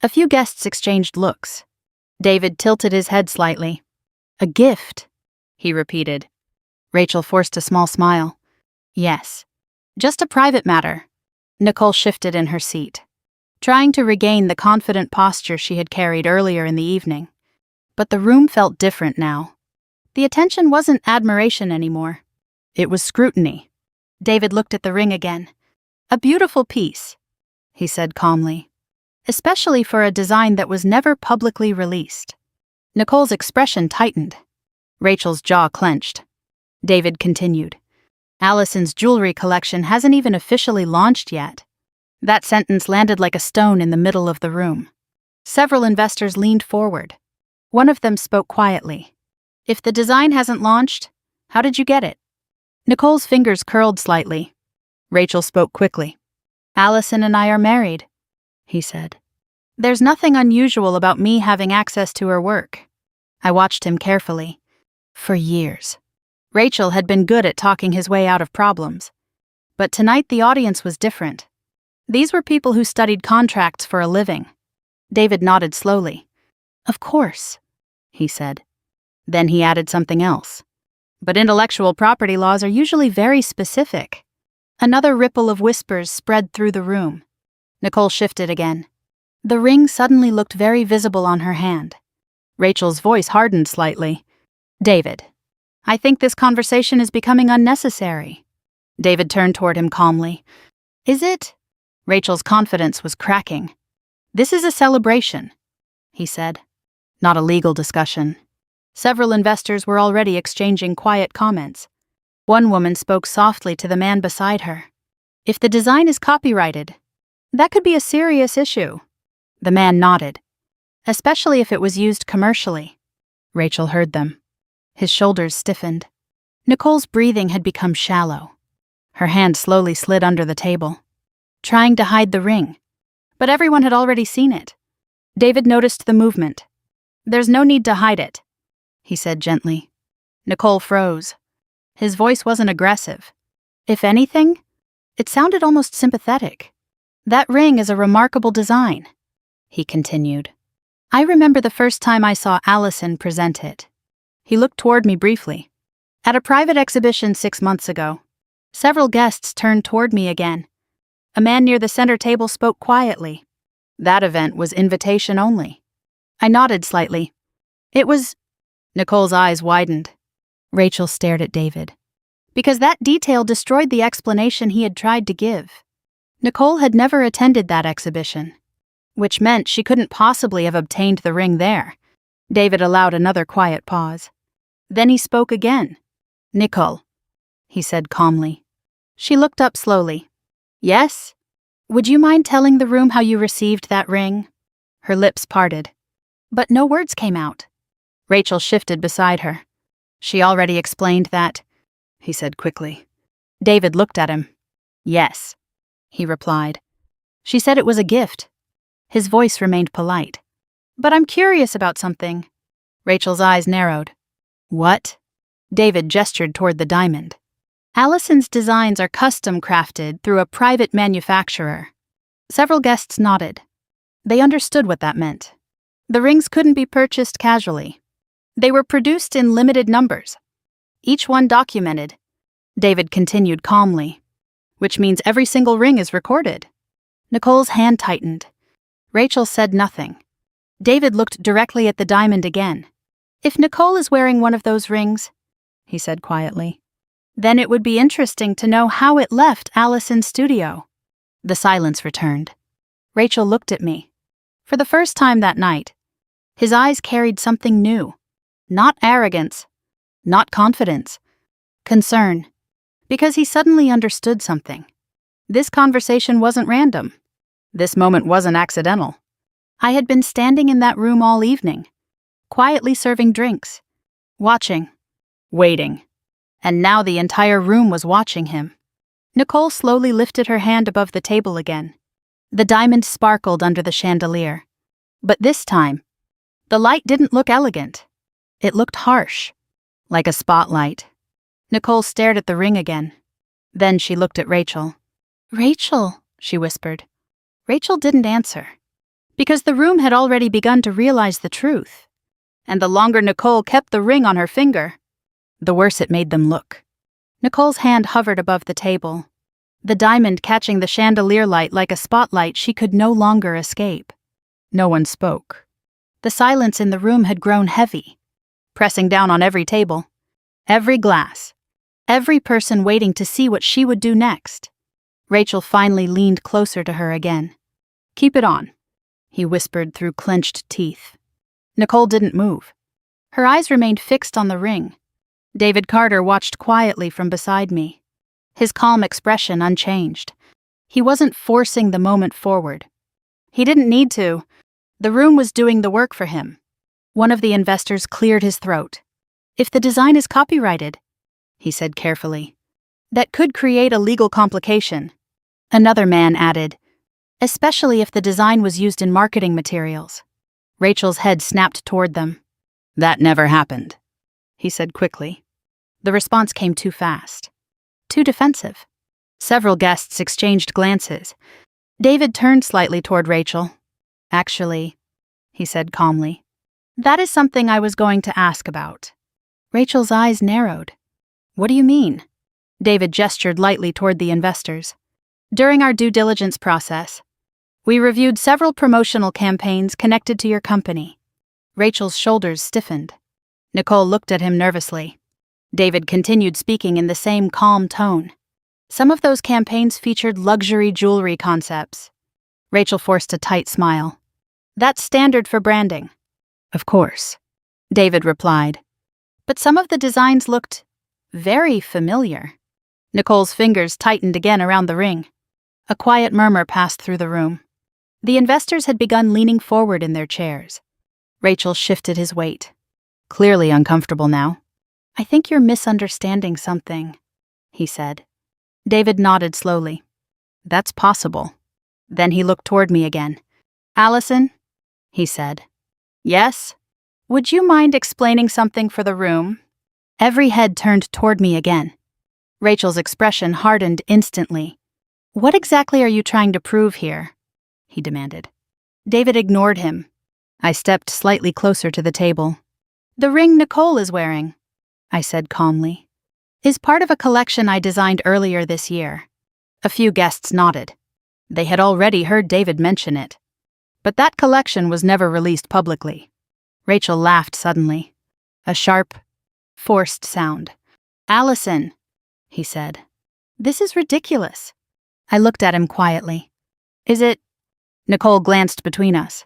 A few guests exchanged looks. David tilted his head slightly. A gift, he repeated. Rachel forced a small smile. Yes. Just a private matter. Nicole shifted in her seat, trying to regain the confident posture she had carried earlier in the evening. But the room felt different now. The attention wasn't admiration anymore. It was scrutiny. David looked at the ring again. A beautiful piece, he said calmly, especially for a design that was never publicly released. Nicole's expression tightened. Rachel's jaw clenched. David continued. Allison's jewelry collection hasn't even officially launched yet. That sentence landed like a stone in the middle of the room. Several investors leaned forward. One of them spoke quietly. If the design hasn't launched, how did you get it? Nicole's fingers curled slightly. Rachel spoke quickly. Allison and I are married, he said. There's nothing unusual about me having access to her work. I watched him carefully. For years. Rachel had been good at talking his way out of problems. But tonight the audience was different. These were people who studied contracts for a living. David nodded slowly. Of course, he said. Then he added something else. But intellectual property laws are usually very specific. Another ripple of whispers spread through the room. Nicole shifted again. The ring suddenly looked very visible on her hand. Rachel's voice hardened slightly. David, I think this conversation is becoming unnecessary. David turned toward him calmly. Is it? Rachel's confidence was cracking. This is a celebration, he said. Not a legal discussion. Several investors were already exchanging quiet comments. One woman spoke softly to the man beside her. If the design is copyrighted, that could be a serious issue. The man nodded. Especially if it was used commercially. Rachel heard them. His shoulders stiffened. Nicole's breathing had become shallow. Her hand slowly slid under the table, trying to hide the ring. But everyone had already seen it. David noticed the movement. There's no need to hide it, he said gently. Nicole froze. His voice wasn't aggressive. If anything, it sounded almost sympathetic. That ring is a remarkable design, he continued. I remember the first time I saw Allison present it. He looked toward me briefly. At a private exhibition 6 months ago, several guests turned toward me again. A man near the center table spoke quietly. That event was invitation only. I nodded slightly. It was... Nicole's eyes widened. Rachel stared at David. Because that detail destroyed the explanation he had tried to give. Nicole had never attended that exhibition, which meant she couldn't possibly have obtained the ring there. David allowed another quiet pause. Then he spoke again. Nicole, he said calmly. She looked up slowly. Yes? Would you mind telling the room how you received that ring? Her lips parted. But no words came out. Rachel shifted beside her. She already explained that, he said quickly. David looked at him. Yes, he replied. She said it was a gift. His voice remained polite. But I'm curious about something. Rachel's eyes narrowed. What? David gestured toward the diamond. Allison's designs are custom crafted through a private manufacturer. Several guests nodded. They understood what that meant. The rings couldn't be purchased casually. They were produced in limited numbers, each one documented. David continued calmly. Which means every single ring is recorded. Nicole's hand tightened. Rachel said nothing. David looked directly at the diamond again. If Nicole is wearing one of those rings, he said quietly, then it would be interesting to know how it left Allison's studio. The silence returned. Rachel looked at me. For the first time that night, his eyes carried something new. Not arrogance, not confidence, concern. Because he suddenly understood something. This conversation wasn't random. This moment wasn't accidental. I had been standing in that room all evening, quietly serving drinks, watching, waiting. And now the entire room was watching him. Nicole slowly lifted her hand above the table again. The diamond sparkled under the chandelier. But this time, the light didn't look elegant. It looked harsh, like a spotlight. Nicole stared at the ring again. Then she looked at Rachel. Rachel, she whispered. Rachel didn't answer, because the room had already begun to realize the truth. And the longer Nicole kept the ring on her finger, the worse it made them look. Nicole's hand hovered above the table, the diamond catching the chandelier light like a spotlight she could no longer escape. No one spoke. The silence in the room had grown heavy, pressing down on every table, every glass, every person waiting to see what she would do next. Rachel finally leaned closer to her again. Keep it on, he whispered through clenched teeth. Nicole didn't move. Her eyes remained fixed on the ring, David Carter watched quietly from beside me, his calm expression unchanged. He wasn't forcing the moment forward. He didn't need to. The room was doing the work for him. One of the investors cleared his throat. "If the design is copyrighted," he said carefully, "that could create a legal complication." Another man added, "Especially if the design was used in marketing materials." Rachel's head snapped toward them. "That never happened," he said quickly. The response came too fast, too defensive. Several guests exchanged glances. David turned slightly toward Rachel. "Actually," he said calmly, "that is something I was going to ask about." Rachel's eyes narrowed. "What do you mean?" David gestured lightly toward the investors. "During our due diligence process, we reviewed several promotional campaigns connected to your company." Rachel's shoulders stiffened. Nicole looked at him nervously. David continued speaking in the same calm tone. "Some of those campaigns featured luxury jewelry concepts." Rachel forced a tight smile. "That's standard for branding." "Of course," David replied. "But some of the designs looked very familiar." Nicole's fingers tightened again around the ring. A quiet murmur passed through the room. The investors had begun leaning forward in their chairs. Rachel shifted his weight. Clearly uncomfortable now. "I think you're misunderstanding something," he said. David nodded slowly. "That's possible." Then he looked toward me again. "Allison," he said. "Yes? Would you mind explaining something for the room?" Every head turned toward me again. Rachel's expression hardened instantly. "What exactly are you trying to prove here?" he demanded. David ignored him. I stepped slightly closer to the table. "The ring Nicole is wearing," I said calmly, "is part of a collection I designed earlier this year." A few guests nodded. They had already heard David mention it. But that collection was never released publicly. Rachel laughed suddenly. A sharp, forced sound. "Allison," he said, "this is ridiculous." I looked at him quietly. "Is it?" Nicole glanced between us.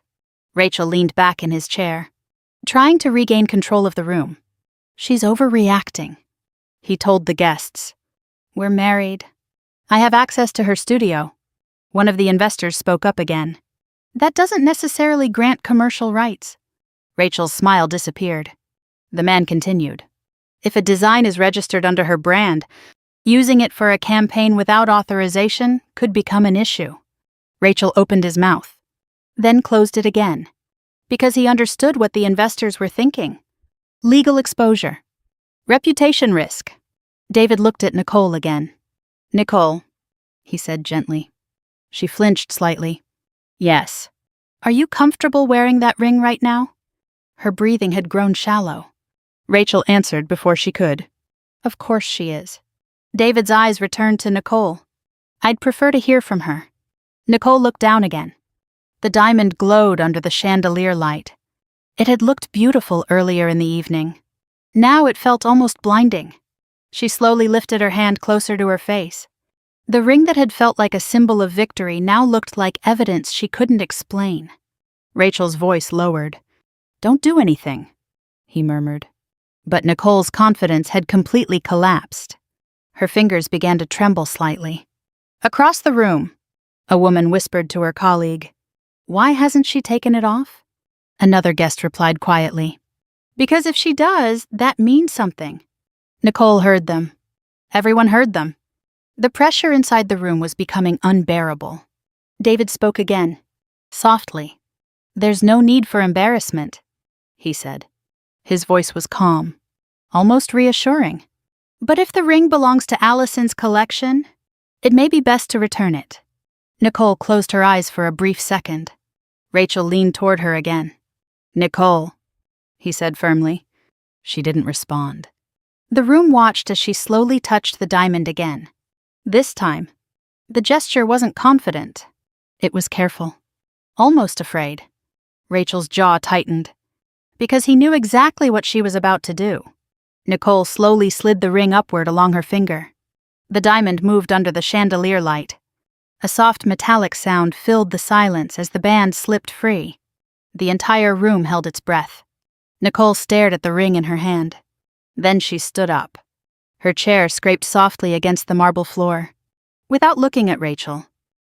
Rachel leaned back in his chair, trying to regain control of the room. "She's overreacting," he told the guests. "We're married. I have access to her studio." One of the investors spoke up again. "That doesn't necessarily grant commercial rights." Rachel's smile disappeared. The man continued. "If a design is registered under her brand, using it for a campaign without authorization could become an issue." Rachel opened his mouth, then closed it again, because he understood what the investors were thinking. Legal exposure. Reputation risk. David looked at Nicole again. "Nicole," he said gently. She flinched slightly. "Yes." "Are you comfortable wearing that ring right now?" Her breathing had grown shallow. Rachel answered before she could. "Of course she is." David's eyes returned to Nicole. "I'd prefer to hear from her." Nicole looked down again. The diamond glowed under the chandelier light. It had looked beautiful earlier in the evening. Now it felt almost blinding. She slowly lifted her hand closer to her face. The ring that had felt like a symbol of victory now looked like evidence she couldn't explain. Rachel's voice lowered. "Don't do anything," he murmured. But Nicole's confidence had completely collapsed. Her fingers began to tremble slightly. Across the room, a woman whispered to her colleague, "Why hasn't she taken it off?" Another guest replied quietly, "Because if she does, that means something." Nicole heard them. Everyone heard them. The pressure inside the room was becoming unbearable. David spoke again, softly. "There's no need for embarrassment," he said. His voice was calm, almost reassuring. "But if the ring belongs to Allison's collection, it may be best to return it." Nicole closed her eyes for a brief second. Rachel leaned toward her again. "Nicole," he said firmly. She didn't respond. The room watched as she slowly touched the diamond again. This time, the gesture wasn't confident. It was careful, almost afraid. Rachel's jaw tightened, because he knew exactly what she was about to do. Nicole slowly slid the ring upward along her finger. The diamond moved under the chandelier light. A soft metallic sound filled the silence as the band slipped free. The entire room held its breath. Nicole stared at the ring in her hand. Then she stood up. Her chair scraped softly against the marble floor. Without looking at Rachel,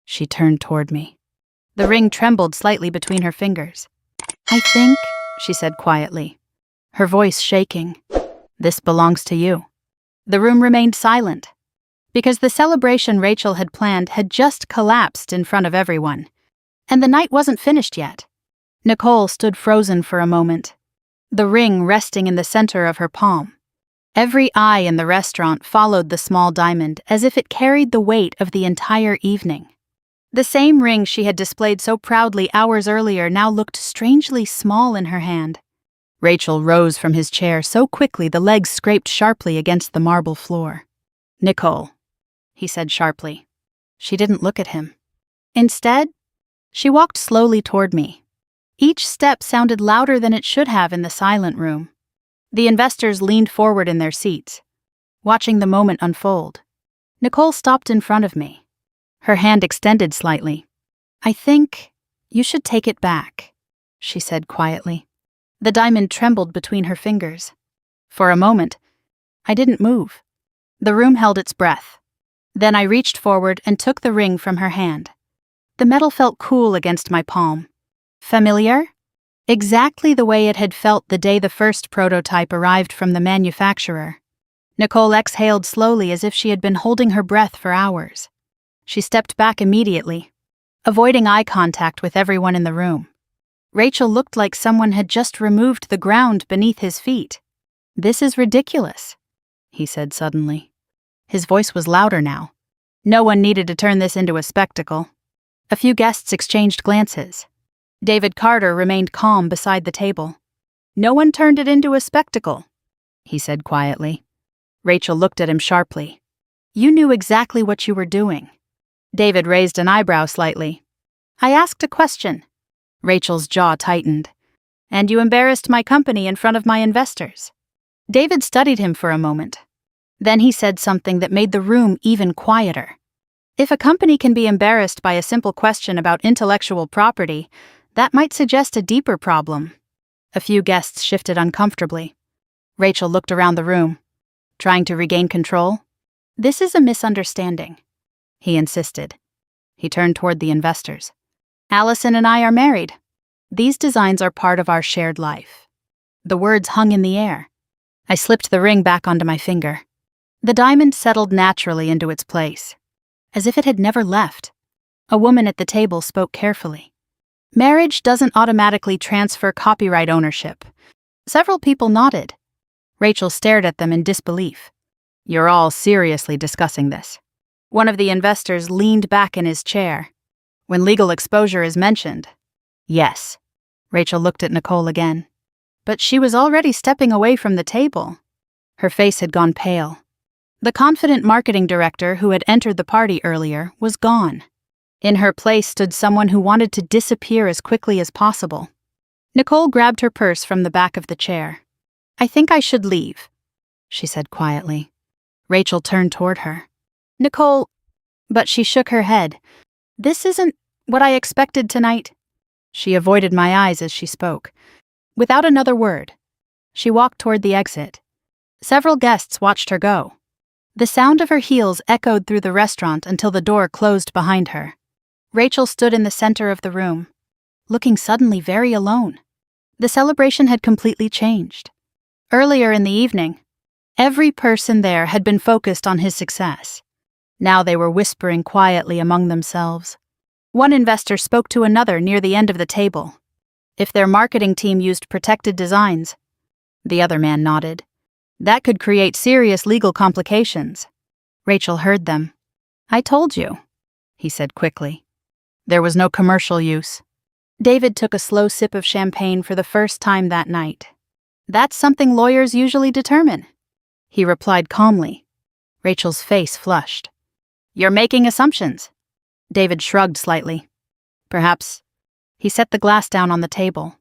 she turned toward me. The ring trembled slightly between her fingers. "I think," she said quietly, her voice shaking, "this belongs to you." The room remained silent, because the celebration Rachel had planned had just collapsed in front of everyone, and the night wasn't finished yet. Nicole stood frozen for a moment, the ring resting in the center of her palm. Every eye in the restaurant followed the small diamond as if it carried the weight of the entire evening. The same ring she had displayed so proudly hours earlier now looked strangely small in her hand. Rachel rose from his chair so quickly the legs scraped sharply against the marble floor. "Nicole," he said sharply. She didn't look at him. Instead, she walked slowly toward me. Each step sounded louder than it should have in the silent room. The investors leaned forward in their seats, watching the moment unfold. Nicole stopped in front of me, her hand extended slightly. "I think you should take it back," she said quietly. The diamond trembled between her fingers. For a moment, I didn't move. The room held its breath. Then I reached forward and took the ring from her hand. The metal felt cool against my palm. Familiar? Exactly the way it had felt the day the first prototype arrived from the manufacturer. Nicole exhaled slowly as if she had been holding her breath for hours. She stepped back immediately, avoiding eye contact with everyone in the room. Rachel looked like someone had just removed the ground beneath his feet. "This is ridiculous," he said suddenly. His voice was louder now. No one needed to turn this into a spectacle. A few guests exchanged glances. David Carter remained calm beside the table. "No one turned it into a spectacle," he said quietly. Rachel looked at him sharply. "You knew exactly what you were doing." David raised an eyebrow slightly. "I asked a question." Rachel's jaw tightened. "And you embarrassed my company in front of my investors." David studied him for a moment. Then he said something that made the room even quieter. "If a company can be embarrassed by a simple question about intellectual property, that might suggest a deeper problem." A few guests shifted uncomfortably. Rachel looked around the room, trying to regain control. "This is a misunderstanding," he insisted. He turned toward the investors. "Allison and I are married. These designs are part of our shared life." The words hung in the air. I slipped the ring back onto my finger. The diamond settled naturally into its place, as if it had never left. A woman at the table spoke carefully. "Marriage doesn't automatically transfer copyright ownership." Several people nodded. Rachel stared at them in disbelief. "You're all seriously discussing this?" One of the investors leaned back in his chair. "When legal exposure is mentioned." "Yes." Rachel looked at Nicole again. But she was already stepping away from the table. Her face had gone pale. The confident marketing director who had entered the party earlier was gone. In her place stood someone who wanted to disappear as quickly as possible. Nicole grabbed her purse from the back of the chair. "I think I should leave," she said quietly. Rachel turned toward her. "Nicole," but she shook her head. "This isn't what I expected tonight." She avoided my eyes as she spoke. Without another word, she walked toward the exit. Several guests watched her go. The sound of her heels echoed through the restaurant until the door closed behind her. Rachel stood in the center of the room, looking suddenly very alone. The celebration had completely changed. Earlier in the evening, every person there had been focused on his success. Now they were whispering quietly among themselves. One investor spoke to another near the end of the table. If their marketing team used protected designs, the other man nodded. That could create serious legal complications. Rachel heard them. "I told you," he said quickly. There was no commercial use. David took a slow sip of champagne for the first time that night. "That's something lawyers usually determine," he replied calmly. Rachel's face flushed. "You're making assumptions." David shrugged slightly. "Perhaps." He set the glass down on the table.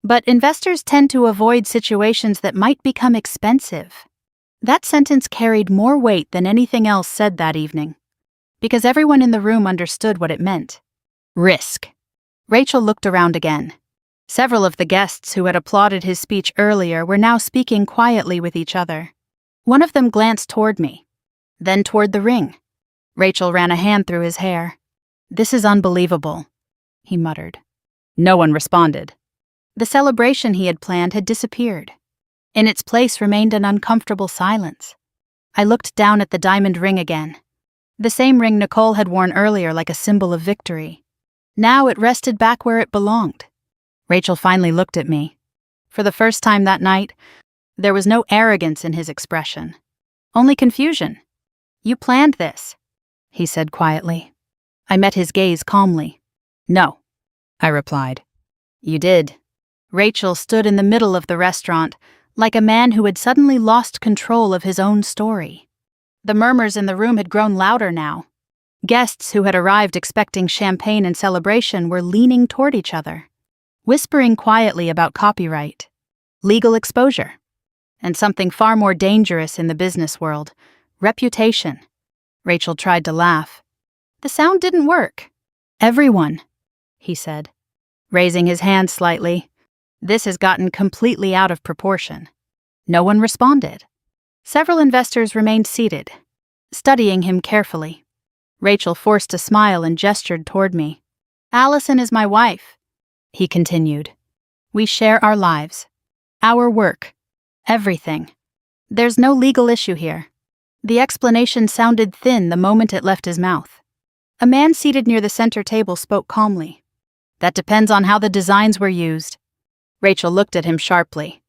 "But investors tend to avoid situations that might become expensive." That sentence carried more weight than anything else said that evening, because everyone in the room understood what it meant. Risk. Rachel looked around again. Several of the guests who had applauded his speech earlier were now speaking quietly with each other. One of them glanced toward me, then toward the ring. Rachel ran a hand through his hair. "This is unbelievable," he muttered. No one responded. The celebration he had planned had disappeared. In its place remained an uncomfortable silence. I looked down at the diamond ring again. The same ring Nicole had worn earlier like a symbol of victory. Now it rested back where it belonged. Rachel finally looked at me. For the first time that night, there was no arrogance in his expression. Only confusion. "You planned this," he said quietly. I met his gaze calmly. "No," I replied. "You did." Rachel stood in the middle of the restaurant, like a man who had suddenly lost control of his own story. The murmurs in the room had grown louder now. Guests who had arrived expecting champagne and celebration were leaning toward each other, whispering quietly about copyright, legal exposure, and something far more dangerous in the business world, reputation. Rachel tried to laugh. The sound didn't work. "Everyone," he said, raising his hand slightly. "This has gotten completely out of proportion." No one responded. Several investors remained seated, studying him carefully. Rachel forced a smile and gestured toward me. "Allison is my wife," he continued. "We share our lives, our work, everything. There's no legal issue here." The explanation sounded thin the moment it left his mouth. A man seated near the center table spoke calmly. "That depends on how the designs were used." Rachel looked at him sharply.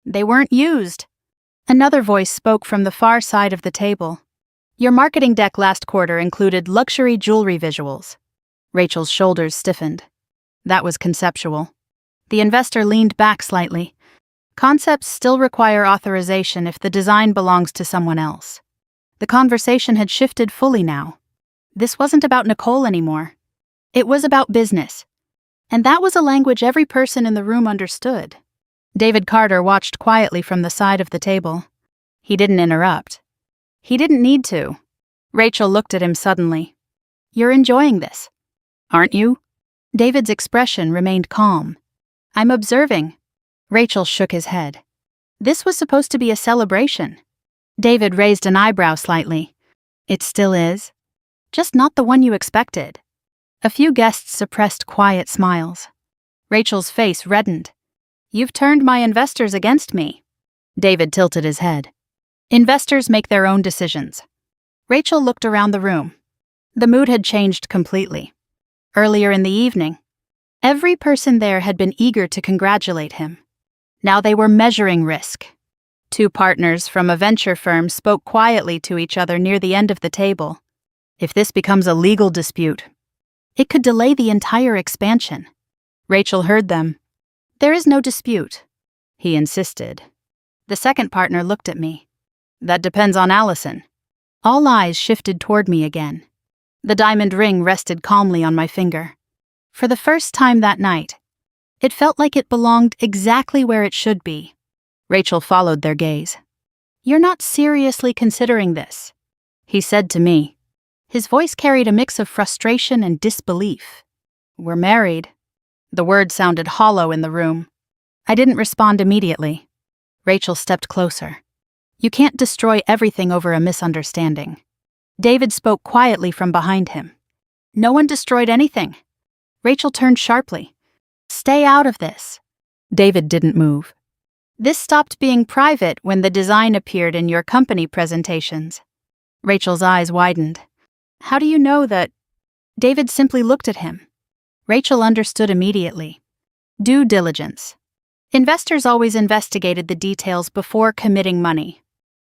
"They weren't used." Another voice spoke from the far side of the table. "Your marketing deck last quarter included luxury jewelry visuals." Rachel's shoulders stiffened. That was conceptual. The investor leaned back slightly. "Concepts still require authorization if the design belongs to someone else." The conversation had shifted fully now. This wasn't about Nicole anymore. It was about business. And that was a language every person in the room understood. David Carter watched quietly from the side of the table. He didn't interrupt. He didn't need to. Rachel looked at him suddenly. "You're enjoying this, aren't you?" David's expression remained calm. "I'm observing." Rachel shook his head. "This was supposed to be a celebration." David raised an eyebrow slightly. "It still is. Just not the one you expected." A few guests suppressed quiet smiles. Rachel's face reddened. "You've turned my investors against me." David tilted his head. "Investors make their own decisions." Rachel looked around the room. The mood had changed completely. Earlier in the evening, every person there had been eager to congratulate him. Now they were measuring risk. Two partners from a venture firm spoke quietly to each other near the end of the table. "If this becomes a legal dispute, it could delay the entire expansion." Rachel heard them. "There is no dispute," he insisted. The second partner looked at me. "That depends on Allison." All eyes shifted toward me again. The diamond ring rested calmly on my finger. For the first time that night, it felt like it belonged exactly where it should be. Rachel followed their gaze. "You're not seriously considering this," he said to me. His voice carried a mix of frustration and disbelief. "We're married." The word sounded hollow in the room. I didn't respond immediately. Rachel stepped closer. "You can't destroy everything over a misunderstanding." David spoke quietly from behind him. "No one destroyed anything." Rachel turned sharply. "Stay out of this." David didn't move. "This stopped being private when the design appeared in your company presentations." Rachel's eyes widened. "How do you know that?" David simply looked at him. Rachel understood immediately. Due diligence. Investors always investigated the details before committing money.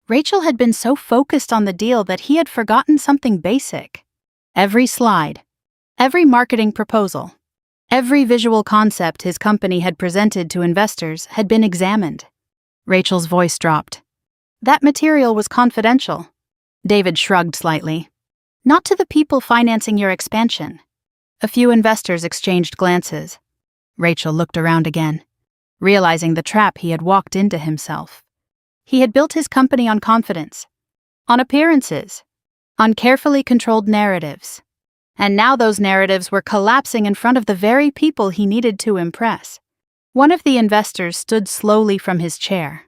Rachel had been so focused on the deal that he had forgotten something basic. Every slide, every marketing proposal, every visual concept his company had presented to investors had been examined. Rachel's voice dropped. "That material was confidential." David shrugged slightly. "Not to the people financing your expansion." A few investors exchanged glances. Rachel looked around again, realizing the trap he had walked into himself. He had built his company on confidence, on appearances, on carefully controlled narratives. And now those narratives were collapsing in front of the very people he needed to impress. One of the investors stood slowly from his chair.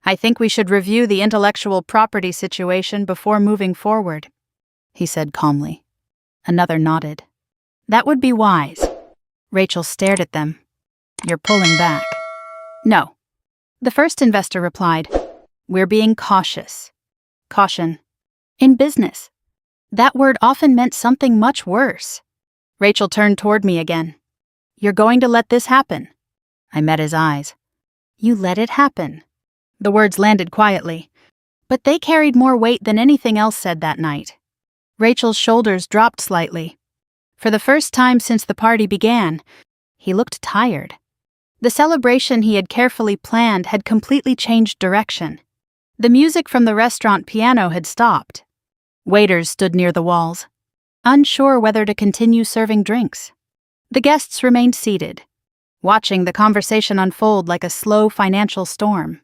"I think we should review the intellectual property situation before moving forward," he said calmly. Another nodded. "That would be wise." Rachel stared at them. "You're pulling back." "No." The first investor replied. "We're being cautious." Caution. In business, that word often meant something much worse. Rachel turned toward me again. "You're going to let this happen?" I met his eyes. "You let it happen." The words landed quietly, but they carried more weight than anything else said that night. Rachel's shoulders dropped slightly. For the first time since the party began, he looked tired. The celebration he had carefully planned had completely changed direction. The music from the restaurant piano had stopped. Waiters stood near the walls, unsure whether to continue serving drinks. The guests remained seated, watching the conversation unfold like a slow financial storm.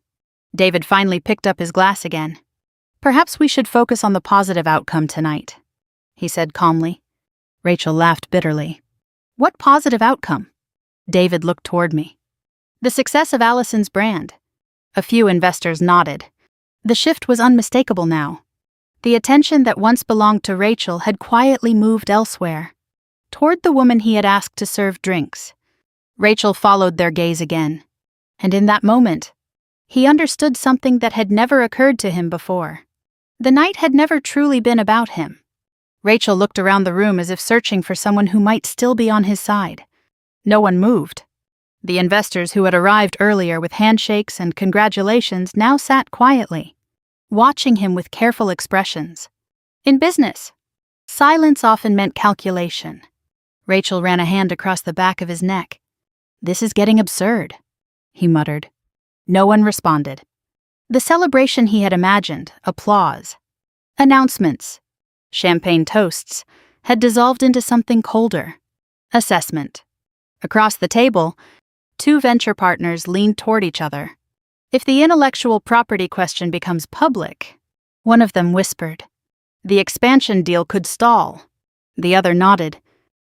David finally picked up his glass again. "Perhaps we should focus on the positive outcome tonight," he said calmly. Rachel laughed bitterly. "What positive outcome?" David looked toward me. "The success of Allison's brand." A few investors nodded. The shift was unmistakable now. The attention that once belonged to Rachel had quietly moved elsewhere, toward the woman he had asked to serve drinks. Rachel followed their gaze again, and in that moment, he understood something that had never occurred to him before. The night had never truly been about him. Rachel looked around the room as if searching for someone who might still be on his side. No one moved. The investors who had arrived earlier with handshakes and congratulations now sat quietly, watching him with careful expressions. In business, silence often meant calculation. Rachel ran a hand across the back of his neck. "This is getting absurd," he muttered. No one responded. The celebration he had imagined, applause, announcements, champagne toasts, had dissolved into something colder. Assessment. Across the table, two venture partners leaned toward each other. "If the intellectual property question becomes public," one of them whispered, "the expansion deal could stall." The other nodded.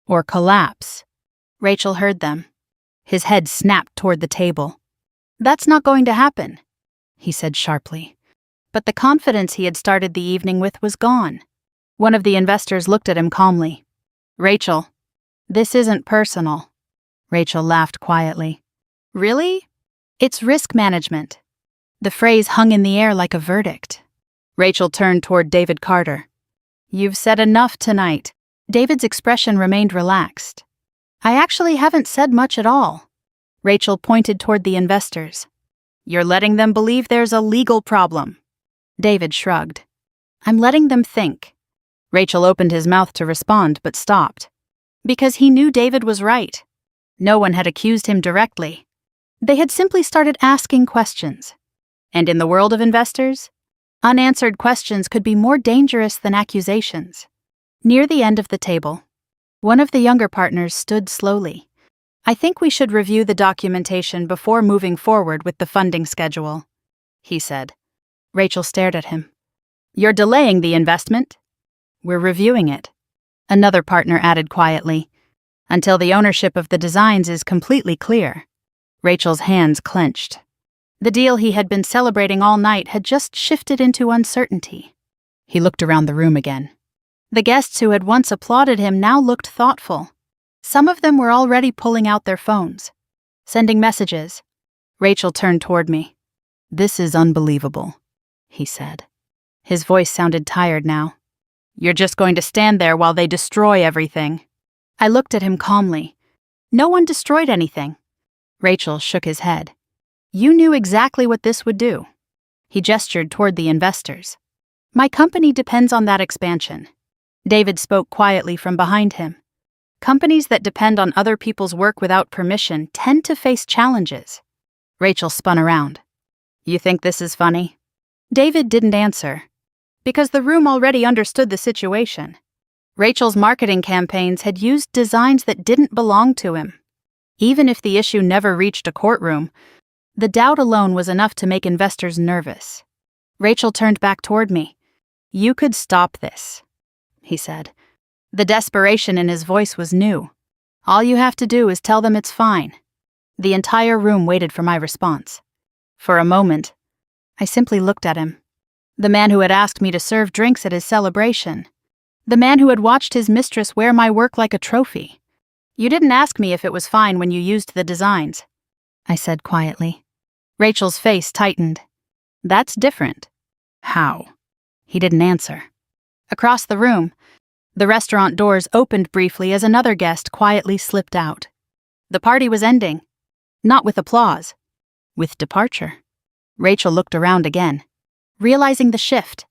"Or collapse." Rachel heard them. His head snapped toward the table. "That's not going to happen," he said sharply. But the confidence he had started the evening with was gone. One of the investors looked at him calmly. "Rachel, this isn't personal." Rachel laughed quietly. "Really? It's risk management." The phrase hung in the air like a verdict. Rachel turned toward David Carter. "You've said enough tonight." David's expression remained relaxed. "I actually haven't said much at all." Rachel pointed toward the investors. "You're letting them believe there's a legal problem." David shrugged. "I'm letting them think." Rachel opened his mouth to respond but stopped. Because he knew David was right. No one had accused him directly. They had simply started asking questions. And in the world of investors, unanswered questions could be more dangerous than accusations. Near the end of the table, one of the younger partners stood slowly. "I think we should review the documentation before moving forward with the funding schedule," he said. Rachel stared at him. "You're delaying the investment?" "We're reviewing it," another partner added quietly, "until the ownership of the designs is completely clear." Rachel's hands clenched. The deal he had been celebrating all night had just shifted into uncertainty. He looked around the room again. The guests who had once applauded him now looked thoughtful. Some of them were already pulling out their phones, sending messages. Rachel turned toward me. "This is unbelievable," he said. His voice sounded tired now. "You're just going to stand there while they destroy everything." I looked at him calmly. "No one destroyed anything." Rachel shook his head. "You knew exactly what this would do." He gestured toward the investors. "My company depends on that expansion." David spoke quietly from behind him. "Companies that depend on other people's work without permission tend to face challenges." Rachel spun around. "You think this is funny?" David didn't answer, because the room already understood the situation. Rachel's marketing campaigns had used designs that didn't belong to him. Even if the issue never reached a courtroom, the doubt alone was enough to make investors nervous. Rachel turned back toward me. "You could stop this," he said. The desperation in his voice was new. "All you have to do is tell them it's fine." The entire room waited for my response. For a moment, I simply looked at him. The man who had asked me to serve drinks at his celebration. The man who had watched his mistress wear my work like a trophy. "You didn't ask me if it was fine when you used the designs," I said quietly. Rachel's face tightened. "That's different." "How?" He didn't answer. Across the room, the restaurant doors opened briefly as another guest quietly slipped out. The party was ending. Not with applause. With departure. Rachel looked around again, realizing the shift.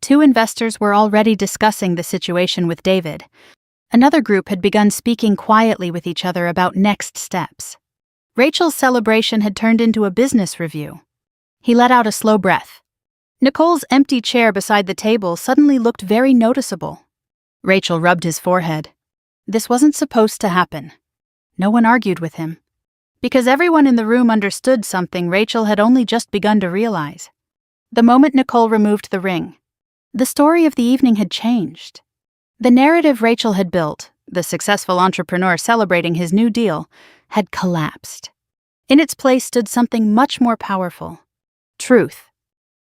2 investors were already discussing the situation with David. Another group had begun speaking quietly with each other about next steps. Rachel's celebration had turned into a business review. He let out a slow breath. Nicole's empty chair beside the table suddenly looked very noticeable. Rachel rubbed his forehead. This wasn't supposed to happen. No one argued with him. Because everyone in the room understood something Rachel had only just begun to realize. The moment Nicole removed the ring, the story of the evening had changed. The narrative Rachel had built, the successful entrepreneur celebrating his new deal, had collapsed. In its place stood something much more powerful. Truth.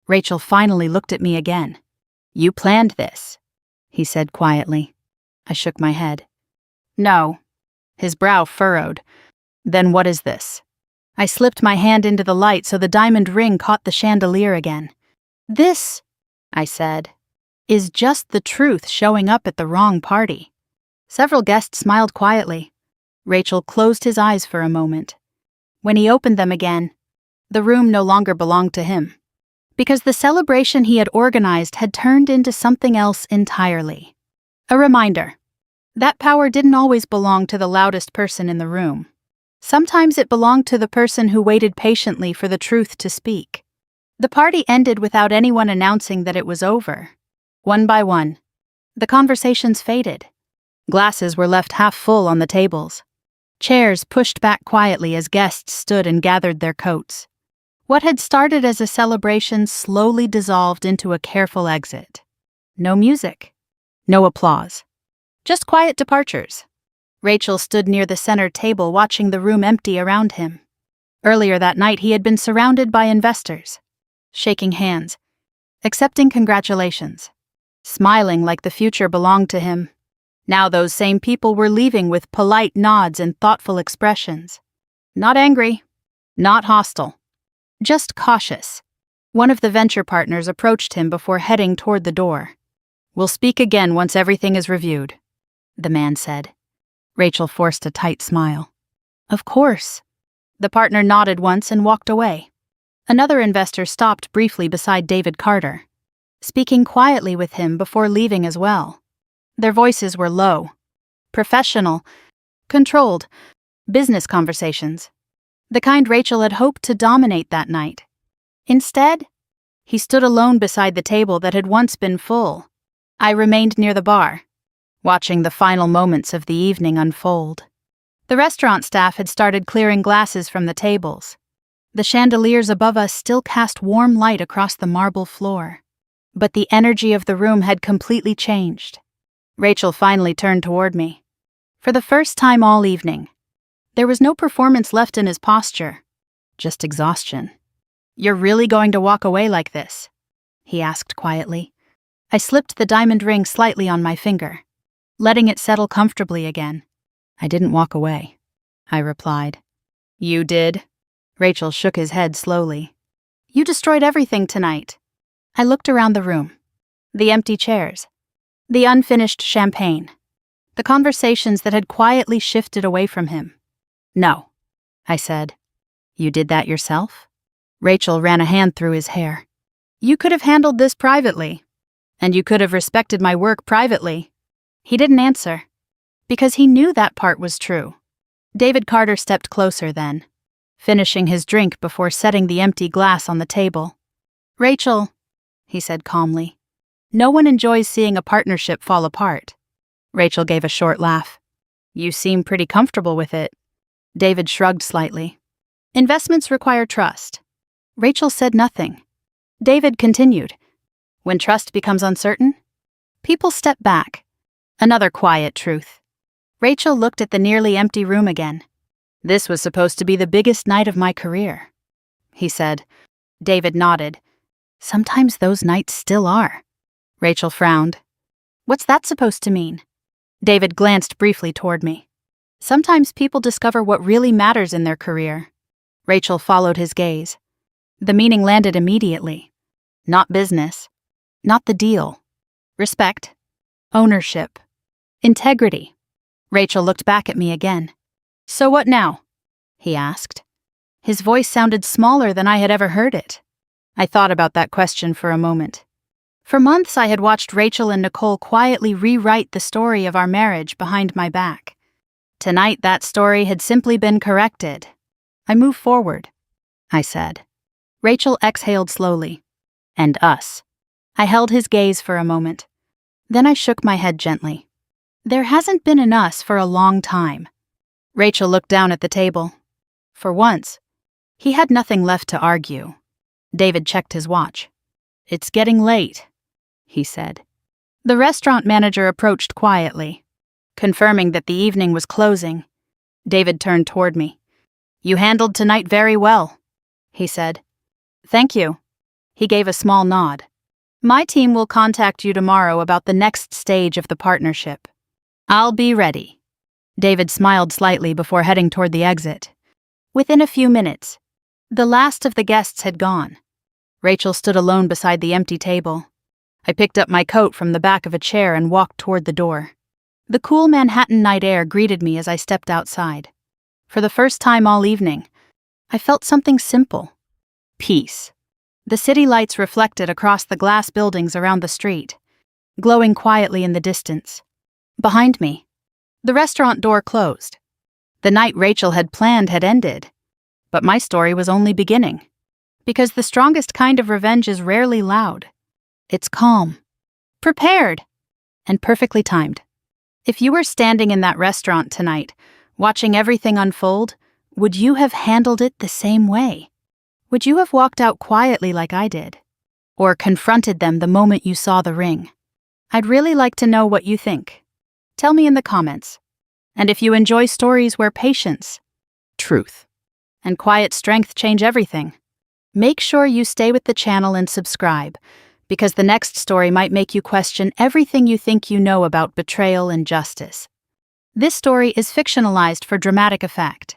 Rachel finally looked at me again. "You planned this," he said quietly. I shook my head. "No." His brow furrowed. "Then what is this?" I slipped my hand into the light so the diamond ring caught the chandelier again. "This," I said, "is just the truth showing up at the wrong party." Several guests smiled quietly. Rachel closed his eyes for a moment. When he opened them again, the room no longer belonged to him. Because the celebration he had organized had turned into something else entirely. A reminder. That power didn't always belong to the loudest person in the room. Sometimes it belonged to the person who waited patiently for the truth to speak. The party ended without anyone announcing that it was over. One by one, the conversations faded. Glasses were left half full on the tables. Chairs pushed back quietly as guests stood and gathered their coats. What had started as a celebration slowly dissolved into a careful exit. No music. No applause. Just quiet departures. Rachel stood near the center table watching the room empty around him. Earlier that night he had been surrounded by investors. Shaking hands. Accepting congratulations. Smiling like the future belonged to him. Now those same people were leaving with polite nods and thoughtful expressions. Not angry. Not hostile. Just cautious. One of the venture partners approached him before heading toward the door. "We'll speak again once everything is reviewed," the man said. Rachel forced a tight smile. "Of course." The partner nodded once and walked away. Another investor stopped briefly beside David Carter, speaking quietly with him before leaving as well. Their voices were low, professional, controlled, business conversations. The kind Rachel had hoped to dominate that night. Instead, he stood alone beside the table that had once been full. I remained near the bar, watching the final moments of the evening unfold. The restaurant staff had started clearing glasses from the tables. The chandeliers above us still cast warm light across the marble floor. But the energy of the room had completely changed. Rachel finally turned toward me. For the first time all evening, there was no performance left in his posture, just exhaustion. "You're really going to walk away like this?" he asked quietly. I slipped the diamond ring slightly on my finger, letting it settle comfortably again. "I didn't walk away," I replied. "You did?" Rachel shook his head slowly. "You destroyed everything tonight." I looked around the room. The empty chairs. The unfinished champagne. The conversations that had quietly shifted away from him. "No," I said. "You did that yourself?" Rachel ran a hand through his hair. "You could have handled this privately. And you could have respected my work privately." He didn't answer, because he knew that part was true. David Carter stepped closer then, finishing his drink before setting the empty glass on the table. "Rachel," he said calmly, "no one enjoys seeing a partnership fall apart." Rachel gave a short laugh. "You seem pretty comfortable with it." David shrugged slightly. "Investments require trust." Rachel said nothing. David continued. "When trust becomes uncertain, people step back." Another quiet truth. Rachel looked at the nearly empty room again. This was supposed to be the biggest night of my career, he said. David nodded. Sometimes those nights still are. Rachel frowned. What's that supposed to mean? David glanced briefly toward me. Sometimes people discover what really matters in their career. Rachel followed his gaze. The meaning landed immediately. Not business. Not the deal. Respect. Ownership. Integrity. Rachel looked back at me again. So what now? He asked. His voice sounded smaller than I had ever heard it. I thought about that question for a moment. For months I had watched Rachel and Nicole quietly rewrite the story of our marriage behind my back. Tonight that story had simply been corrected. I moved forward, I said. Rachel exhaled slowly. And us. I held his gaze for a moment. Then I shook my head gently. There hasn't been an us for a long time. Rachel looked down at the table. For once, he had nothing left to argue. David checked his watch. It's getting late, he said. The restaurant manager approached quietly, confirming that the evening was closing. David turned toward me. You handled tonight very well, he said. Thank you. He gave a small nod. My team will contact you tomorrow about the next stage of the partnership. I'll be ready. David smiled slightly before heading toward the exit. Within a few minutes, the last of the guests had gone. Rachel stood alone beside the empty table. I picked up my coat from the back of a chair and walked toward the door. The cool Manhattan night air greeted me as I stepped outside. For the first time all evening, I felt something simple. Peace. The city lights reflected across the glass buildings around the street, glowing quietly in the distance. Behind me, the restaurant door closed. The night Rachel had planned had ended, but my story was only beginning. Because the strongest kind of revenge is rarely loud. It's calm, prepared, and perfectly timed. If you were standing in that restaurant tonight, watching everything unfold, would you have handled it the same way? Would you have walked out quietly like I did? Or confronted them the moment you saw the ring? I'd really like to know what you think. Tell me in the comments. And if you enjoy stories where patience, truth, and quiet strength change everything, make sure you stay with the channel and subscribe, because the next story might make you question everything you think you know about betrayal and justice. This story is fictionalized for dramatic effect.